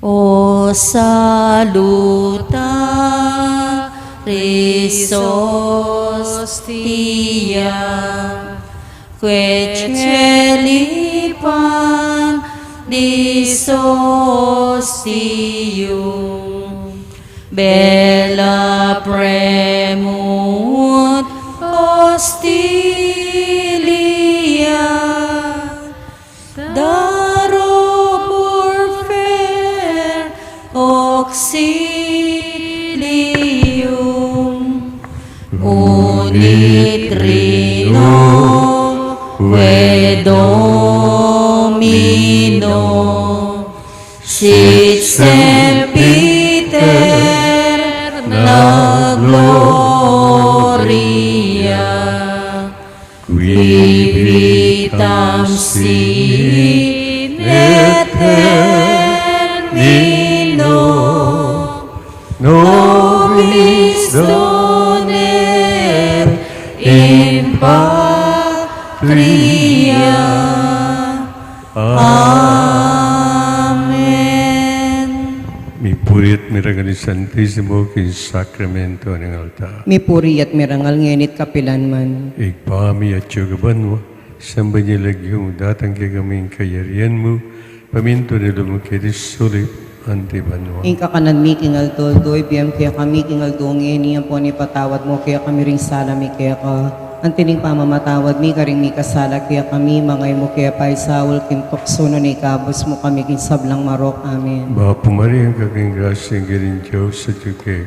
O saluta Hrisostia, quae celi disostium, bella premut hostilia, darobur fer auxilium, unit Trino ve Domino, sit sempiter na gloria, qui vitam sin et termino nobis doner in patria. Amen. Mi puri at mirangal ni Santissimo kin sakramento ng altar. Mi puri at mirangal ngenit kapilanman. Igpami at yugaban mo, samba niya lagyong datang kagaming kayarian mo, paminto na lumukidis sulit, antiban mo. Ingka kanan mi kingal toldoy, biyam kaya kami kingal dongeni, ang po ni patawad mo, kaya kami ring salami kaya ka. Ang tining pamamatawad mi karing mi kasala, kaya kami mangay mo kaya pa'y sawal kintokso no ni kabos mo kami kinsablang marok. Amen. Ba pumari ang kaking grasya ang giring Diyos sa Tiyuke,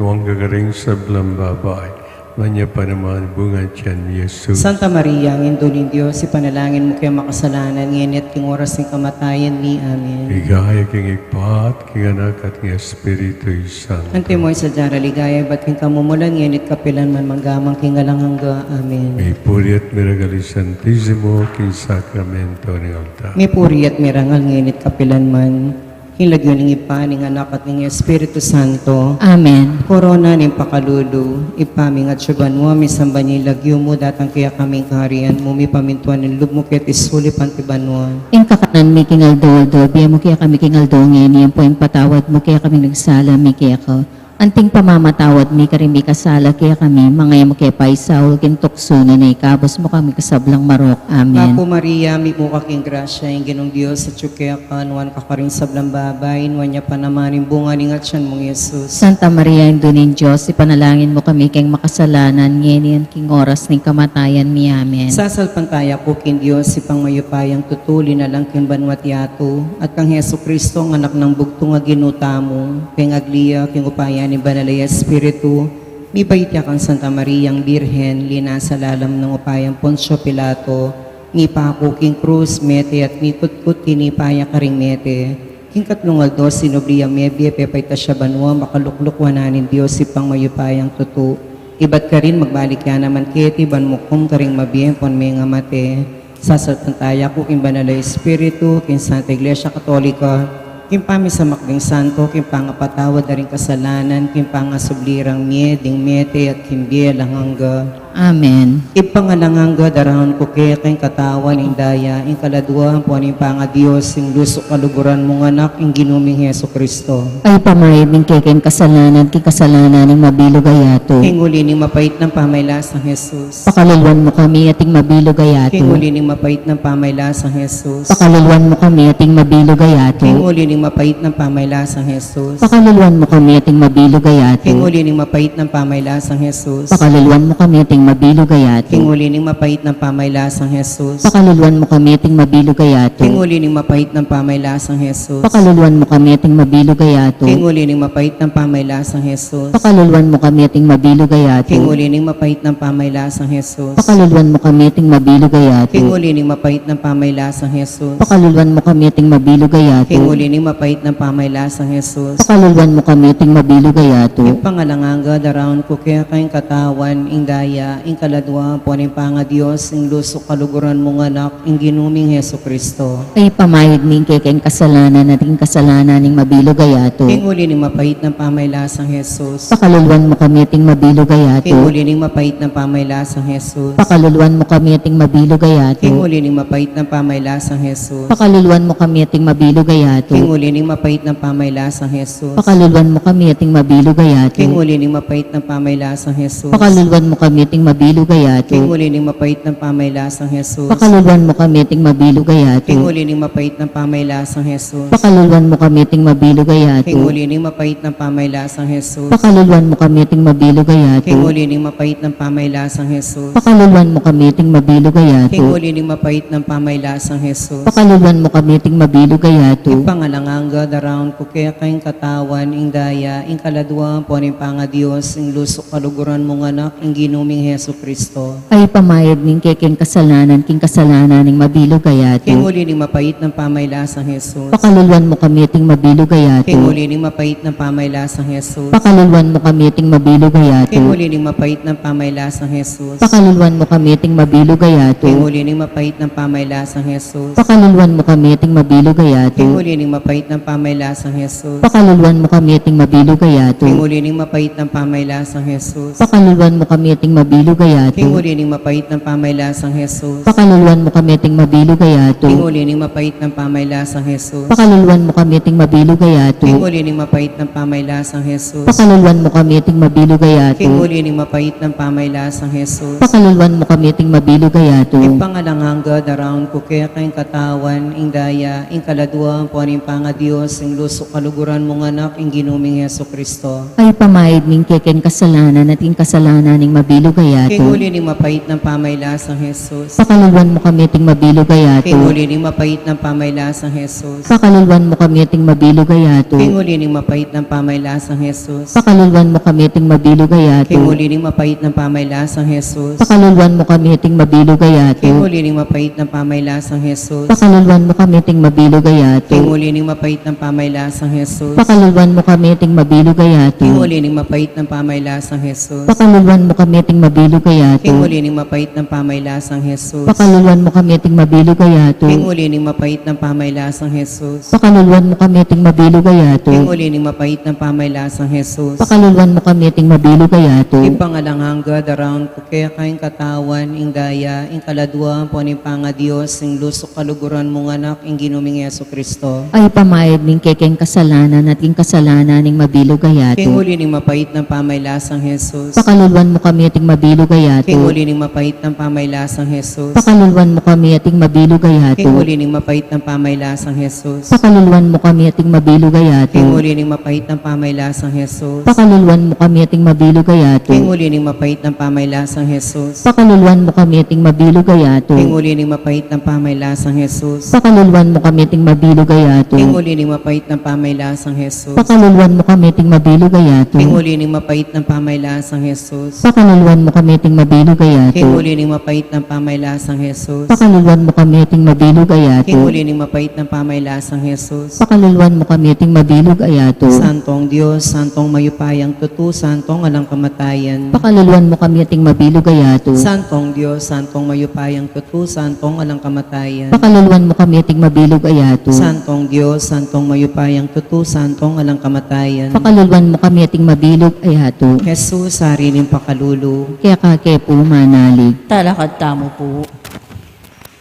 nuwang gagaring sablang babay, manya pa naman bunga tiyan ni Jesus. Santa Maria, ang indulin Diyos, ipanalangin mo kaya makasalanan, nginit king oras ng kamatayan ni. Amen. Igaya king ikpat, king anak at king Espiritu Santo. Ante mo sa jara ligaya, ba't king kamumulan, nginit kapilan man manggamang king alanghangga. Amen. May puri at miragali Santissimo king sakramento ng altar. May puri at mirangal nginit kapilan man, hilagyo ng ipa, ng anak at ng Espiritu Santo. Amen. Korona ng pakalulu, ipaming at syuban mo, misamba niya ilagyo mo, datang kaya kaming kaharian mo, may pamintuan ng lub mo, kaya tisuli pantibanuan. Ing kakanan mi kingal do, biya mo kaya kami kingal dongen, yan po yung patawad mo kaya kami nagsala mi kaya ka. Anting pamamatawad mi karing mi kasala kaya kami, mangay mo kaya pa'y saul kintokso na ikabos mo kami kasablang marok. Amen. Apo Maria, may mo kaking grasya, yung ginong Diyos, sa tsukya ka, nuwan ka karing sablang babay, nuwan niya pa naman yung bunga ni ngatsan mong Yesus. Santa Maria, Indunin Diyos, ipanalangin mo kami keng makasalanan, ngayon king oras ng kamatayan mi. Amen. Sasalpantaya ko kin Diyos, si pangmayupayang tutuli na lang kin banwat yato, at kang Heso Kristo, ang anak ng bugtong nga ginuta mo, keng agliya, king upayan ni Banalay Espiritu, mi baitya kang Santa Maria, ang Birhen, lina sa lalam ng upayang Poncio Pilato, mi pako king krus, mete, at mi kutkut tinipaya karing mete, king katlungal dos, sinobriya mebye, pepay tasya banwa, makaluklukwanan Diyos, si pangmayupayang tutu, ibat ka rin, magbalik ka naman keti, banmukom karing mabiyempon may nga mate, sasalpantaya ko king Banalay Espiritu, king Santa Iglesia Katolika, kimpami sa makding santo, kimpangapatawad na rin kasalanan, kimpangasublirang mieding mete at kimbiyelang hangga. Amen. Ipangalangangga darahon ko kaya kayong katawan, ing daya, ing kaladwa, ang puwan panga Diyos, ing luso kaluguran mong anak, ing ginuming Heso Kristo. Ay pamayad ng kekeng kasalanan, ng mabilog ayato. Ing uli ning mapait ng pamaylasang Jesus. Pakaluluan mo kami ating mabilog ayato. Ing uli ning mapait ng pamaylasang Jesus. Pakaluluan mo kami ating mabilog ayato. Ing uli ning mapait ng pamaylasang Jesus. Pakaluluan mo kami ating mabilog ayato. Ing uli ning mapait ng pamaylasang Jesus. Pakaluluan mo kami ating mabilog ayato. Ing uli ning mapait ng pamaylasang Jesus. Pakaluluan mo kami ating mabilog ayato. Ing uli ning mapait ng pamaylasang Jesus. Pakaluluan mo kami ating mabilog ayato. Ing uli ning mapait ng pamaylasang Jesus. Pakaluluan mo kami ating mabilog ayato. Ing uli ning mapait ng pamaylasang Jesus. Pakaluluan mo kami ating mabilog ayato. Ing uli ning mapait ng pamaylasang Jesus. Pakaluluan mo kami ating mabilog ayato. Ing uli ning mapait ng pamaylasang Jesus. Pakaluluan mo kami ating mabilog ayato. Ing pangalanganga darawon ko kaya kayong katawan, ing daya, daya, ing kaladwa, puaning panga Diyos, ing lusok kaluguran mong anak, ing ginuming Heso Kristo. Ay pamayad ning kekeng kasalanan nating kasalanan ning mabilog gayato. King uli ning mapait ng pamaylasang Jesus. Pakaluluan mo kami ting mabilog gayato. King uli ning mapait ng pamaylasang Jesus. Pakaluluan mo kami ting mabilog gayato. King uli ning mapait ng pamaylasang Jesus. Pakaluluan mo kami ting mabilog gayato. King uli ning mapait ng pamaylasang Jesus. Pakaluluan mo kami ting mabilog gayato. King uli ning mapait ng pamaylasang Jesus. Pakaluluan mo kami ting mabilog gayato. King uli ning mapait ng pamaylasang Jesus. Pakaluluan mo kami ting mabilog gayato. King uli ning mapait ng pamaylasang Jesus. Pakaluluan mo kami ting mabilog gayato. King uli ning mapait ng pamaylasang Jesus. Pakaluluan mo kami ting mabilog gayato. King uli ning mapait ng pamaylasang Jesus. Pakaluluan mo kami ting mabilog gayato. King uli ning mapait ng pamaylasang Jesus. Pakaluluan mo kami ting mabilog gayato. Ipangalanganga daround ko kaya kayong katawan, ing daya, ing kaladwa, puaning panga Diyos, ing lusok kaluguran mong anak, ing ginuming Heso Kristo. Ay pamayad ning kekeng kasalanan king kasalanan ning mabilog gayato. King uli ning mapait ng pamaylasang Jesus. Pakaluluan mo kami ting mabilog gayato. King uli ning mapait ng pamaylasang Jesus. Pakaluluan mo kami ting mabilog gayato. King uli ning mapait ng pamaylasang Jesus. Pakaluluan mo kami ting mabilog gayato. King uli ning mapait ng pamaylasang Jesus. Pakaluluan mo kami ting mabilog gayato. King uli ning mapait ng pamaylasang Jesus. Pakaluluan mo kami ting mabilog gayato. King uli ning mapait ng pamaylasang Jesus. Pakaluluan mo kami ting mabilog gayato. King uli ning mapait ng pamaylasang Jesus. Pakaluluan mo kami ting mabilog gayato. King uli ning mapait ng pamaylasang Jesus. Pakaluluan mo kami ting mabilog gayato. King uli ning mapait ng pamaylasang Jesus. Pakaluluan mo kami ting mabilog gayato. King uli ning mapait ng pamaylasang Jesus. Pakaluluan mo kami ting mabilog gayato. Ipangalanganga daround ko kaya kayong katawan, ing daya, ing kaladwa, puaning panga Diyos, ing lusok kaluguran mong anak, ing ginuming Heso Kristo. Ay pamayad ning kekeng kasalanan nating kasalanan ning mabilog gayato. King uli ning mapait ng pamaylasang Jesus. Pakaluluan mo kami ting mabilog gayato. King uli ning mapait ng pamaylasang Jesus. Pakaluluan mo kami ting mabilog gayato. King uli ning mapait ng pamaylasang Jesus. Pakaluluan mo kami ting mabilog gayato. King uli ning mapait ng pamaylasang Jesus. Pakaluluan mo kami ting mabilog gayato. King uli ning mapait ng pamaylasang Jesus. Pakaluluan mo kami ting mabilog gayato. King uli ning mapait ng pamaylasang Jesus. Pakaluluan mo kami ting mabilog gayato. King uli ning mapait ng pamaylasang Jesus. Pakaluluan mo kami ting mabilog gayato. King uli ning mapait ng pamaylasang Jesus. Pakaluluan mo kami ting mabilog gayato. King uli ning mapait ng pamaylasang Jesus. Pakaluluan mo kami ting mabilog gayato. King uli ning mapait ng pamaylasang Jesus. Pakaluluan mo kami ting mabilog gayato. Ipangalanganga daround ko kaya kayong katawan, ing daya, ing kaladwa, puaning panga Diyos, ing lusok kaluguran mong anak, ing ginuming Heso Kristo. Ay pamayad ning kekeng kasalanan nating kasalanan ning mabilog gayato. King uli ning mapait ng pamaylasang Jesus. Pakaluluan mo kami ting mabilog gayato. King uli ning mapait ng pamaylasang Jesus. Pakaluluan mo kami ting mabilog gayato. King uli ning mapait ng pamaylasang Jesus. Pakaluluan mo kami ting mabilog gayato. King uli ning mapait ng pamaylasang Jesus. Pakaluluan mo kami ting mabilog gayato. King uli ning mapait ng pamaylasang Jesus. Pakaluluan mo kami ting mabilog gayato. King uli ning mapait ng pamaylasang Jesus. Pakaluluan mo kami ting mabilog gayato. King uli ning mapait ng pamaylasang Jesus. Pakaluluan mo kami ting mabilog gayato. King uli ning mapait ng pamaylasang Jesus. Pakaluluan mo kami ting mabilog gayato. King uli ning mapait ng pamaylasang Jesus. Pakaluluan mo kami ting mabilog gayato. King uli ning mapait ng pamaylasang Jesus. Pakaluluan mo kami ting mabilog gayato. Santong Diyos, santong mayupayang tutu, santong alang kamatayan. Pakaluluan mo kami ting mabilog gayato. Santong Diyos, santong mayupayang tutu, santong alang kamatayan. Pakaluluan mo kami ting mabilog gayato. Santong Diyos, santong mayupayang tutu, santong alang kamatayan. Pakaluluan mo kami ting mabilog gayato. Jesus, sariling pakalulu. Kaya kake po manalig. Talakad tamo po.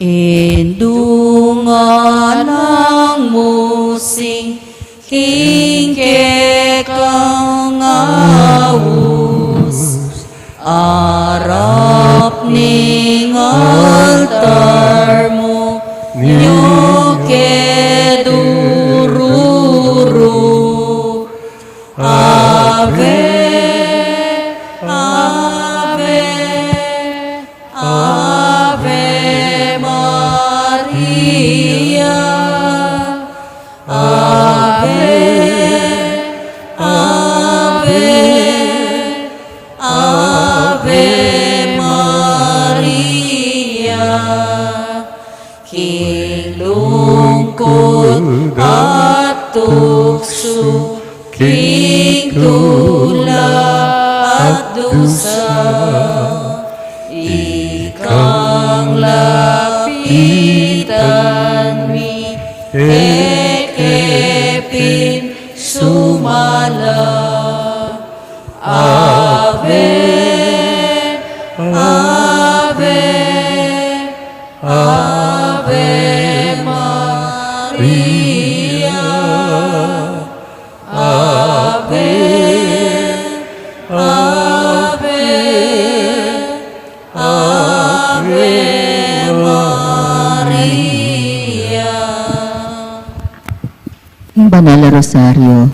Indungan ng musing kingke kang awus arap ning altar mo nyoke dururu ave ave ave Maria ave ave ave Maria king lungkot at tukso king tula at dusa ikang lapitan mi, ekepin sumala. Ave, Ave, Ave Maria. Ave, Ave, Ave Maria. Ang Banal na Rosaryo.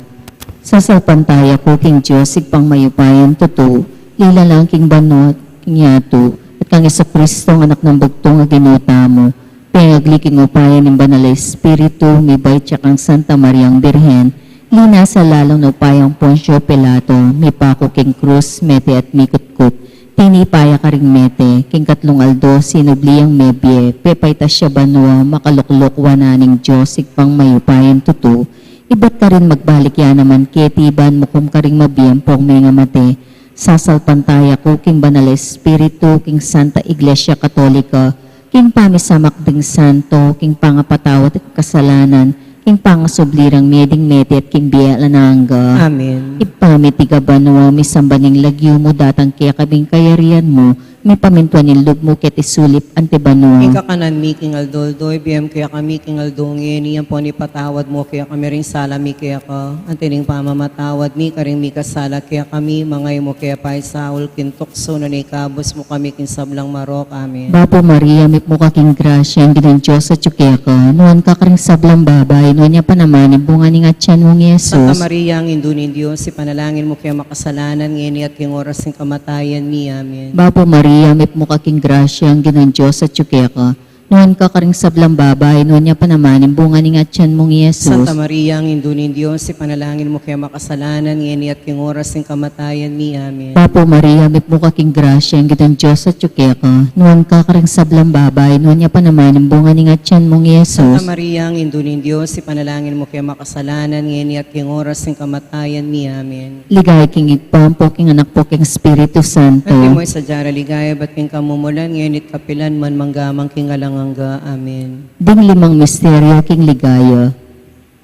Sasalpantaya ko king Diyos, sigpang mayupayan totoo, lilalang king banot, king yato, at kang Isa Kristo, ang anak ng bugtong nga ginuta mo, pengagli king upayan ng Banal na Espiritu, mibay tsakang Santa Mariang Birhen, lina sa lalong na upayang Poncio Pilato, may pako king krus, mete at mikutkut, tinipaya ka ring mete, king katlong aldo, sinubliyang mebye, pepay tasya banwa, makaluklok wananing Diyos, sigpang mayupayan totoo, iba't ka rin magbalik yan naman, ketiban mo kum ka rin mabiyempong may nga mate. Sasalpantaya ko, king Banal na Espiritu, king Santa Iglesia Katolika, king pamisamak ding santo, king pangapatawat at kasalanan, king pangasublirang meding mete at king biyalananga. Amen. Ipamitiga banwa, may sambaning lagyo mo, datang kaya kabing kayarian mo, may pamintuan nilog mo, ket isulip antibanwa. Ikakanan mi king aldoldoy, biyem kaya kami king aldongin, iyan po ni patawad mo, kaya kami rin sala mi kaya ka, antining pamamatawad mi, karing mi kasala kaya kami, mangay mo kaya pa'y saul, kintokso na ikabos mo kami king sablang marok. Amen. Bapo Maria, may po kaking grasya, ang ginang Diyos at tsukya ka, nuwan ka karing sablang babay, nuwan niya pa naman, ibunga ni nga tiyan mong Santa Yesus. Maria, ang indunin Diyos, si panalangin mo kaya makasalanan, ngini at king oras ng kamatayan mi. Amen. Bapo Maria, may po kaking grasya, ang ginang Diyos at tsukya ka, nuwan ka karing sablang babay, nuwan niya pa naman, ibunga ni nga tiyan mong Yesus. Santa Maria, ang indunin Diyos, si panalangin mo kaya makasalanan, ngini at king oras ng kamatayan mi. Amen. Bapo Maria, may po kaking grasya, ang ginang Diyos at tsukya ka, nuwan ka karing sablang babay, nuwan niya pa naman, ibunga ni nga tiyan mong Santa Yesus. Maria, ang indunin Diyos, si panalangin mo kaya makasalanan, ngini at king oras ng kamatayan mi. Amen. Ligay king igpam po, king anak po, king Espiritu Santo. At mo sa jara ligaya, ba't king kamumulan, nginit kapilan man manggamang king alangangga. Amen. Ding limang misteryo king ligaya.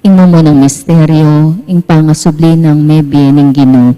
Imo mo ng misteryo, ing pangasubli ng mebye ng Ginoo.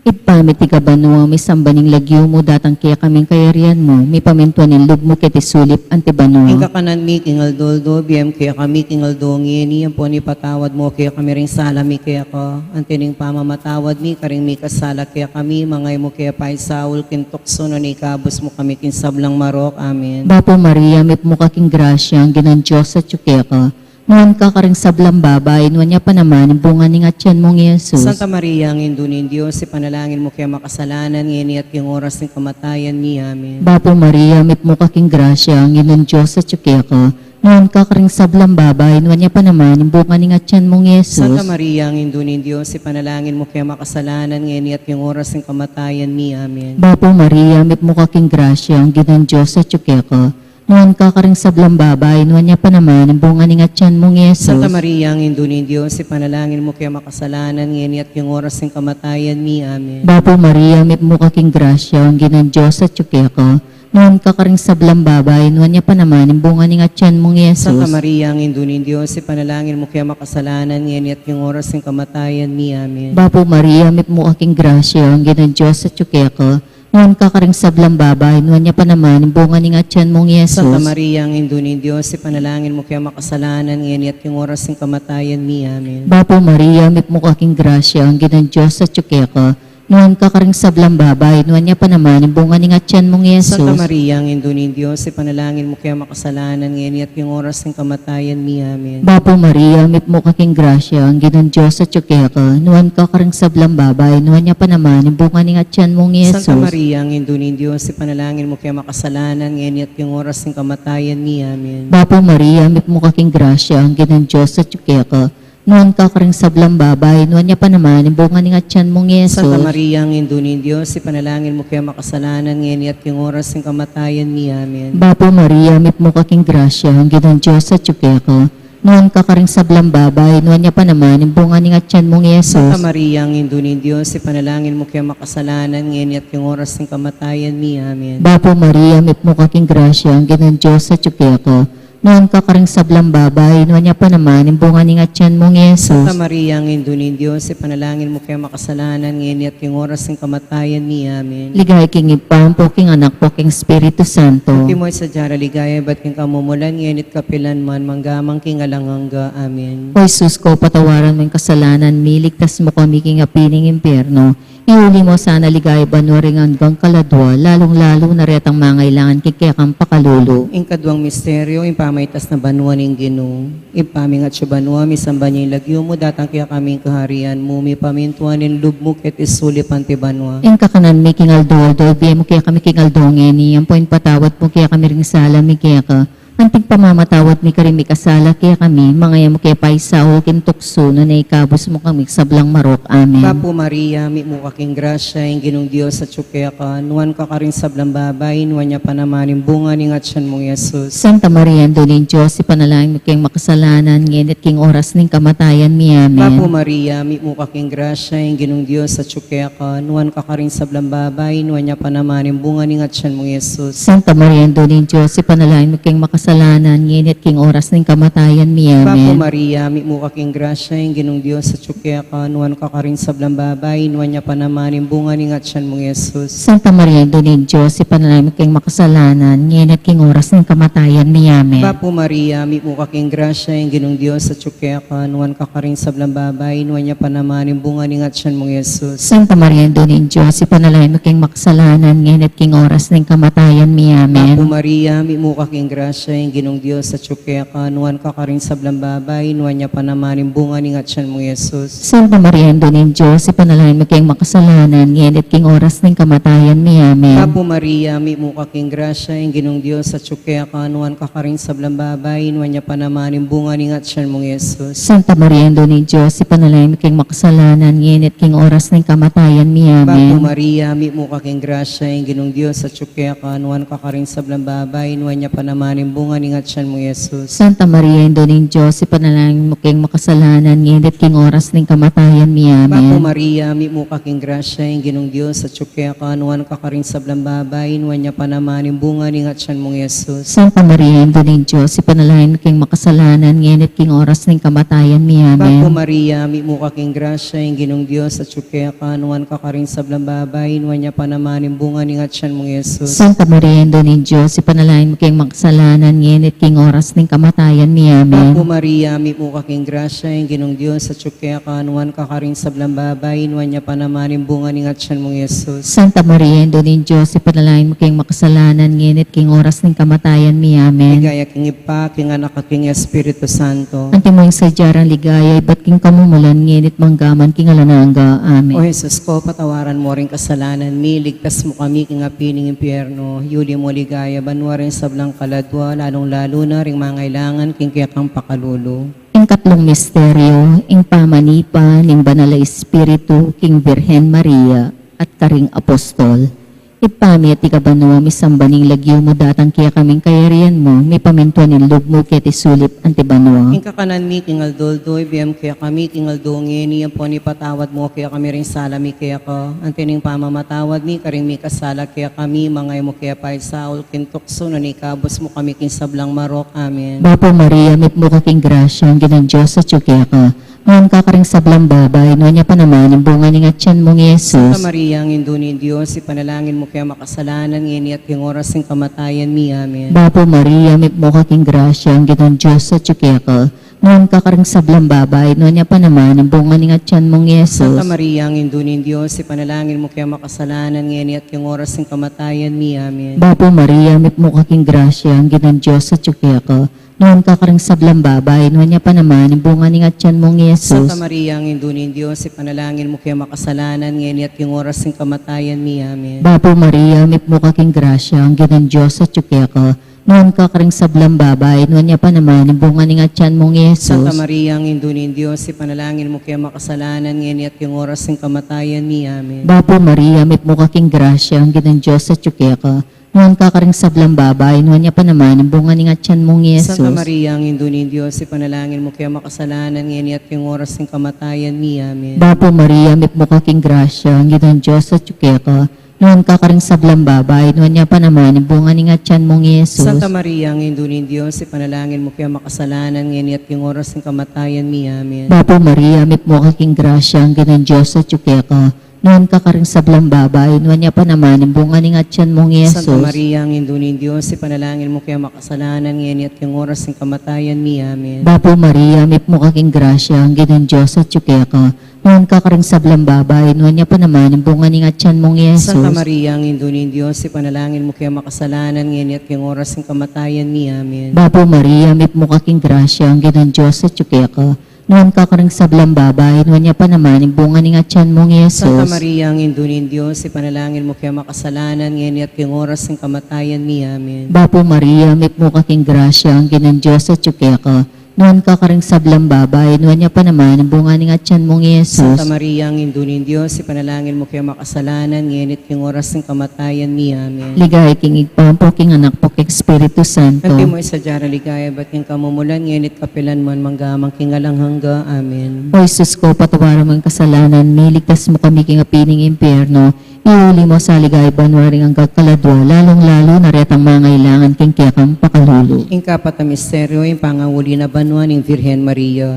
Ipamiti ka banwa, may sambaning lagyo mo, datang kaya kaming kayarian mo, may pamintuan ng lug mo, kiti sulip Ing antibanwa. kakanan mi king aldoldo, biyem kaya kami king aldongin, iyan po ni patawad mo, kaya kami ring sala mi kaya ko. Antining pamamatawad mi, karing mi kasala kaya kami, mangay mo kaya pa'y saul, kintokso na ikabos mo kami king sablang marok. Amen. Bapo Maria, may mo kaking grasya, ang ginang Diyos at tsukya ka, nuwan ka karing sablang babay, nuwan niya pa naman, ang bunga ni nga tiyan mong Yesus. Santa Maria, ang indunin Diyos, si panalangin mo kaya makasalanan, ngini at king oras ng kamatayan mi. Amen. Bapo Maria, may mo kaking grasya, ang ginang Diyos at tsukya ka, nuwan ka karing sablang babay, nuwan niya pa naman, ang bunga ni nga tiyan mong Yesus. Santa Maria, ang indunin Diyos, si panalangin mo kaya makasalanan, ngini at king oras ng kamatayan mi. Amen. Bapo Maria, may mo kaking grasya, ang ginang Diyos at tsukya ka, nuwan ka karing sablang babay, nuwan niya pa naman, ang bunga ni nga tiyan mong Yesus. Santa Maria, ang indunin Diyos, si panalangin mo kaya makasalanan, ngini at king oras ng kamatayan mi. Amen. Bapo Maria, may mo kaking grasya, ang ginang Diyos at tsukya ka, nuwan ka karing sablang babay, nuwan niya pa naman, ang bunga ni nga tiyan mong Yesus. Santa Maria, ang indunin Diyos, si panalangin mo kaya makasalanan, ngini at king oras ng kamatayan mi. Amen. Bapo Maria, may mo kaking grasya, ang ginang Diyos at tsukya ka, nuwan ka karing sablang babay, nuwan niya pa naman, ang bunga ni nga tiyan mong Yesus. Santa Maria, ang indunin Diyos, si panalangin mo kaya makasalanan, ngini at king oras ng kamatayan mi. Amen. Bapo Maria, may mo kaking grasya, ang ginang Diyos at tsukya ka, nuwan ka karing sablang babay, nuwan niya pa naman, ang bunga ni nga tiyan mong Yesus. Santa Maria, ang indunin Diyos, si panalangin mo kaya makasalanan, ngini at king oras ng kamatayan mi. Amen. Bapo Maria, may mo kaking grasya, ang ginang Diyos at tsukya ka, nuwan ka karing sablang babay, nuwan niya pa naman, ang bunga ni nga tiyan mong Yesus. Santa Maria, ang indunin Diyos, si panalangin mo kaya makasalanan, ngini at king oras ng kamatayan mi. Amen. Bapo Maria, may mo kaking grasya, ang ginang Diyos at tsukya ka, nuwan ka karing sablang babay, nuwan niya pa naman, ang bunga ni nga tiyan mong Yesus. Santa Maria, ang indunin Diyos, si panalangin mo kaya makasalanan, ngini at king oras ng kamatayan mi. Amen. Bapo Maria, may mo kaking grasya, ang ginang Diyos at tsukya ka, noon ka karing sablang babay, noon niya pa naman, yung bunga ni nga tiyan mong Santa Yesus. Maria, ang Indo ni Diyos, ipanalangin mo kaya makasalanan, ngayon at yung oras ng kamatayan ni. Amen. Bapo Maria, mit mo kaking grasya, ang ginang Diyos sa tsuke ko. Noon ka karing sablang babay, noon niya pa naman, yung bunga ni nga tiyan mong Yesus. Santa Maria, ang Indo ni Diyos, ipanalangin mo kaya makasalanan, ngayon at yung oras ng kamatayan ni. Amen. Ligay king ipam, po king anak, po king Espiritu Santo. Timoy sa Diyara ligaya, ba't king kamumulan, ngayon at kapilan man, manggamang king alangangga. Amen. O Jesus ko, patawaran mo yung kasalanan, miligtas mo kami king apining impyerno. Iuli mo sana ligay banwaring hanggang kaladwa, lalong-lalo na retang mangailangan kikekang pakalulo. Ing kadwang misteryo, impamaitas na banwa ning Ginoo. Ipamingat siya banwa, misamba niya yung lagyo mo, datang kaya kaming kaharian mo, mi pamintuan in lub mo, ket isulipan ti banwa. Ing kakanan mi kingaldo, biya mo kaya kami kingaldongen, niyan po yung patawat mo kaya kami ring sala mi kaya ka. Anting pamamatawat mi karimi kasala kaya kami, mga mo kaya paisaw, kintukso, na naikabos mo kami sablang marok. Amen. Papo Maria, mi mo kaking grasya, ing Ginong Diyos sa tsukya ka, nuwan ka karing sablang babay, nuwan niya panamaning bunga ni ngatsan mong Yesus. Santa Maria, Donin Diyos, ipanalangin mo kayong makasalanan, ngayon at king oras ng kamatayan mi. Papo Amen. Maria, mi mo kaking grasya, ing Ginong Diyos sa tsukya ka, nuwan ka karing sablang babay, nuwan niya panamaning bunga ni ngatsan mong Yesus. Santa Maria, Donin Diyos, ipanalangin mo kayong makasalanan, ngayon at king oras ng kamatayan mi. Papo Amen. Maria, mi mo kaking grasya, ing Ginong Diyos sa tsukya ka, nuwan ka karing sablang babay, nuwan niya panamaning bunga ni ngatsan mong Yesus. Santa Maria, Donin Diyos, ipanalangin mo kayong makasalanan, ngayon at king oras ng kamatayan mi. Amen. Papo Maria, mi mo kaking grasya, ing Ginong Diyos sa tsukya ka, nuwan ka karing sablang babay, nuwan niya panamaning bunga ni ngatsan mong Yesus. Santa Maria, Donin Diyos, ipanalangin mo kayong makasalanan, ngayon at king oras ng kamatayan mi. Papo Amen. Maria, mi mo kaking grasya, ing Ginong Diyos sa tsukya ka, nuwan ka karing sablang babay, nuwan niya panamaning bunga ni ngatsan mong Yesus. Santa Maria, Donin Diyos, ipanalangin mo kayong makasalanan, ngayon at king oras ng kamatayan mi. Amen. Papo Maria, mi mo kaking grasya, ing Ginong Diyos sa tsukya ka, nuwan ka karing sablang babay, nuwan niya panamaning bunga ni ngatsan mong Yesus. Santa Maria, Donin Diyos, ipanalangin mo kayong makasalanan, ngayon at king oras ng kamatayan mi. Papo Amen. Maria, mi mo kaking grasya, ing Ginong Diyos sa tsukya ka, nuwan ka karing sablang babay, nuwan niya panamaning bunga ni ngatsan mong Yesus. Santa Maria, Donin Diyos, ipanalangin mo kayong makasalanan, ngayon at king oras ng kamatayan mi. Papo Amen. Maria, mi mo kaking grasya, ing Ginong Diyos sa tsukya ka, nuwan ka karing sablang babay, nuwan niya panamaning bunga ni ngatsan mong Yesus. Santa Maria, Donin Diyos, ipanalangin mo kayong makasalanan, ngayon at king oras ng kamatayan mi. Papo Amen. Maria, mi mo kaking grasya, ing Ginong Diyos sa tsukya ka, nuwan ka karing sablang babay, nuwan niya panamaning bunga ni ngatsan mong Yesus. Santa Maria, Donin Diyos, ipanalangin mo kayong makasalanan, ngayon at king oras ng kamatayan mi. Papo Amen. Maria, mi mo kaking grasya, ing Ginong Diyos sa tsukya ka, nuwan ka karing sablang babay, nuwan niya panamaning bunga ni ngatsan mong Yesus. Santa Maria, Donin Diyos, ipanalangin mo kayong makasalanan, ngayon at king oras ng kamatayan mi. Amen. Ligaya king ipa, king anak at king Espiritu Santo. Ante mo yung sadyarang ligaya, ba't king kamumulan, ngayon at manggaman king alananga. O Amen. Jesus ko, patawaran mo rin kasalanan mi, ligtas mo kami king apining impyerno, yuli mo ligaya, banwa rin sablang kaladwa, lalong-lalo na ring mangailangan king kayakang pakalulo. Ing katlong misteryo, ing pamanipa, ning banal na Espiritu, king Birhen Maria, at karing apostol. Ipami at ikabanwa, misambaning lagyo mo datang kaya kaming kayarian mo, may pamintuan ng loob mo kaya tisulip antibanwa. King kakanan mi, king aldoldoy, biyam kaya kami, king aldongi, niyan po ni patawad mo, kaya kami rin sala mi kaya ko. Antining pamamatawad mi, karing mi kasala kaya kami, mga mo kaya pa Saul, king tukso, na nikabos mo kami, king sablang marok. Amen. Bapo Maria, mit mo kaking grasya, ang ginang Diyos sa tsukya ka. Noon ka karing sablang babay, noon niya pa naman, ang bunga ni ngatyan mong Santa Yesus. Maria, ang Indo ni Diyos, ipanalangin mo kaya makasalanan, ngayon at yung oras ng kamatayan mi. Amen. Bapo Maria, mit mo kaking grasya, ang ginang Diyos sa tsukya ka. Noon ka karing sablang babay, noon niya pa naman, ang bunga ni ngatyan mong Yesus. Santa Maria, ang Indo ni Diyos, ipanalangin mo kaya makasalanan, ngayon at yung oras ng kamatayan mi. Amen. Bapo Maria, mit mo kaking grasya, ang ginang Diyos sa tsukya ka. Noon ka karing sablang babay, noon niya pa naman, ang bunga ni ngatyan mong Yesus. Santa Maria, ang Indo ni Diyos, ipanalangin mo kaya makasalanan, ngayon at yung oras ng kamatayan mi. Amen. Bapo Maria, mit mo kaking grasya, ang ginang Diyos sa tsukya ka. Noon ka karing sablang babay, noon niya pa naman, ang bunga ni ngatyan mong Santa Yesus. Maria, ang Indo ni Diyos, ipanalangin mo kaya makasalanan, ngayon at yung oras ng kamatayan mi. Amen. Bapo Maria, mit mo kaking grasya, ang ginang Diyos sa tsukya ka. Nuan ka karing sablang babay, nuan niya pa naman, ang bunga ni nga tiyan mong Yesus. Santa Maria, ang Indo ni Diyos, ipanalangin mo kaya makasalanan ngayon at yung oras ng kamatayan ni. Amen. Bapo Maria, mip mo kaking grasya, ang ginang Diyos at yuke ka. Nuan ka karing sablang babay, nuan niya pa naman, ang bunga ni nga tiyan mong Yesus. Santa Maria, ang Indo ni Diyos, ipanalangin mo kaya makasalanan ngayon at yung oras ng kamatayan ni. Amen. Bapo Maria, mip mo kaking grasya, ang ginang Diyos at yuke ka. Nuan ka karing sablang babay, nuan niya pa naman, ang bunga ni nga tiyan mong Yesus. Santa Maria, ang Indo ni Diyos, ipanalangin mo kaya makasalanan ngayon at yung oras ng kamatayan ni. Amen. Bapo Maria, mip mo kaking grasya, ang ginang Diyos at yuke ka. Nuan ka karing sablang babay, nuan niya pa naman, ang bunga ni nga tiyan mong Yesus. Santa Maria, ang Indo ni Diyos, ipanalangin mo kaya makasalanan ngayon at yung oras ng kamatayan ni. Amen. Bapo Maria, mip mo kaking grasya, ang ginang Diyos at yuke ka. Nuan ka karing sablang babay, nuan niya pa naman, ang bunga ni nga tiyan mong Yesus. Santa Maria, ang Indo ni Diyos, ipanalangin mo kaya makasalanan ngayon at yung oras ng kamatayan ni. Amen. Bapo Maria, mip mo kaking grasya, ang ginang Diyos at yuke ka. Nuan ka karing sablang babay, nuan niya pa naman, ang bunga ni nga tiyan mong Yesus. Santa Maria, ang Indo ni Diyos, ipanalangin mo kaya makasalanan ngayon at yung oras ng kamatayan ni. Amen. Ligay king igpampo, king anak po, king Espiritu Santo. Kanti mo isa dyan ligaya, ba't yung kamumulan ngayon at kapilan man manggamang kingalang hangga. Amen. O Jesus ko, patawaran mo ang kasalanan, miligtas mo kami king apining impyerno, iuli mo sa ligay banwaring ang kakaladwa, lalong-lalo na retang mga ilangan king kiyakang pakalulo. Ingkapat na misteryo, yung panganguli na banwa ng Virhen Maria.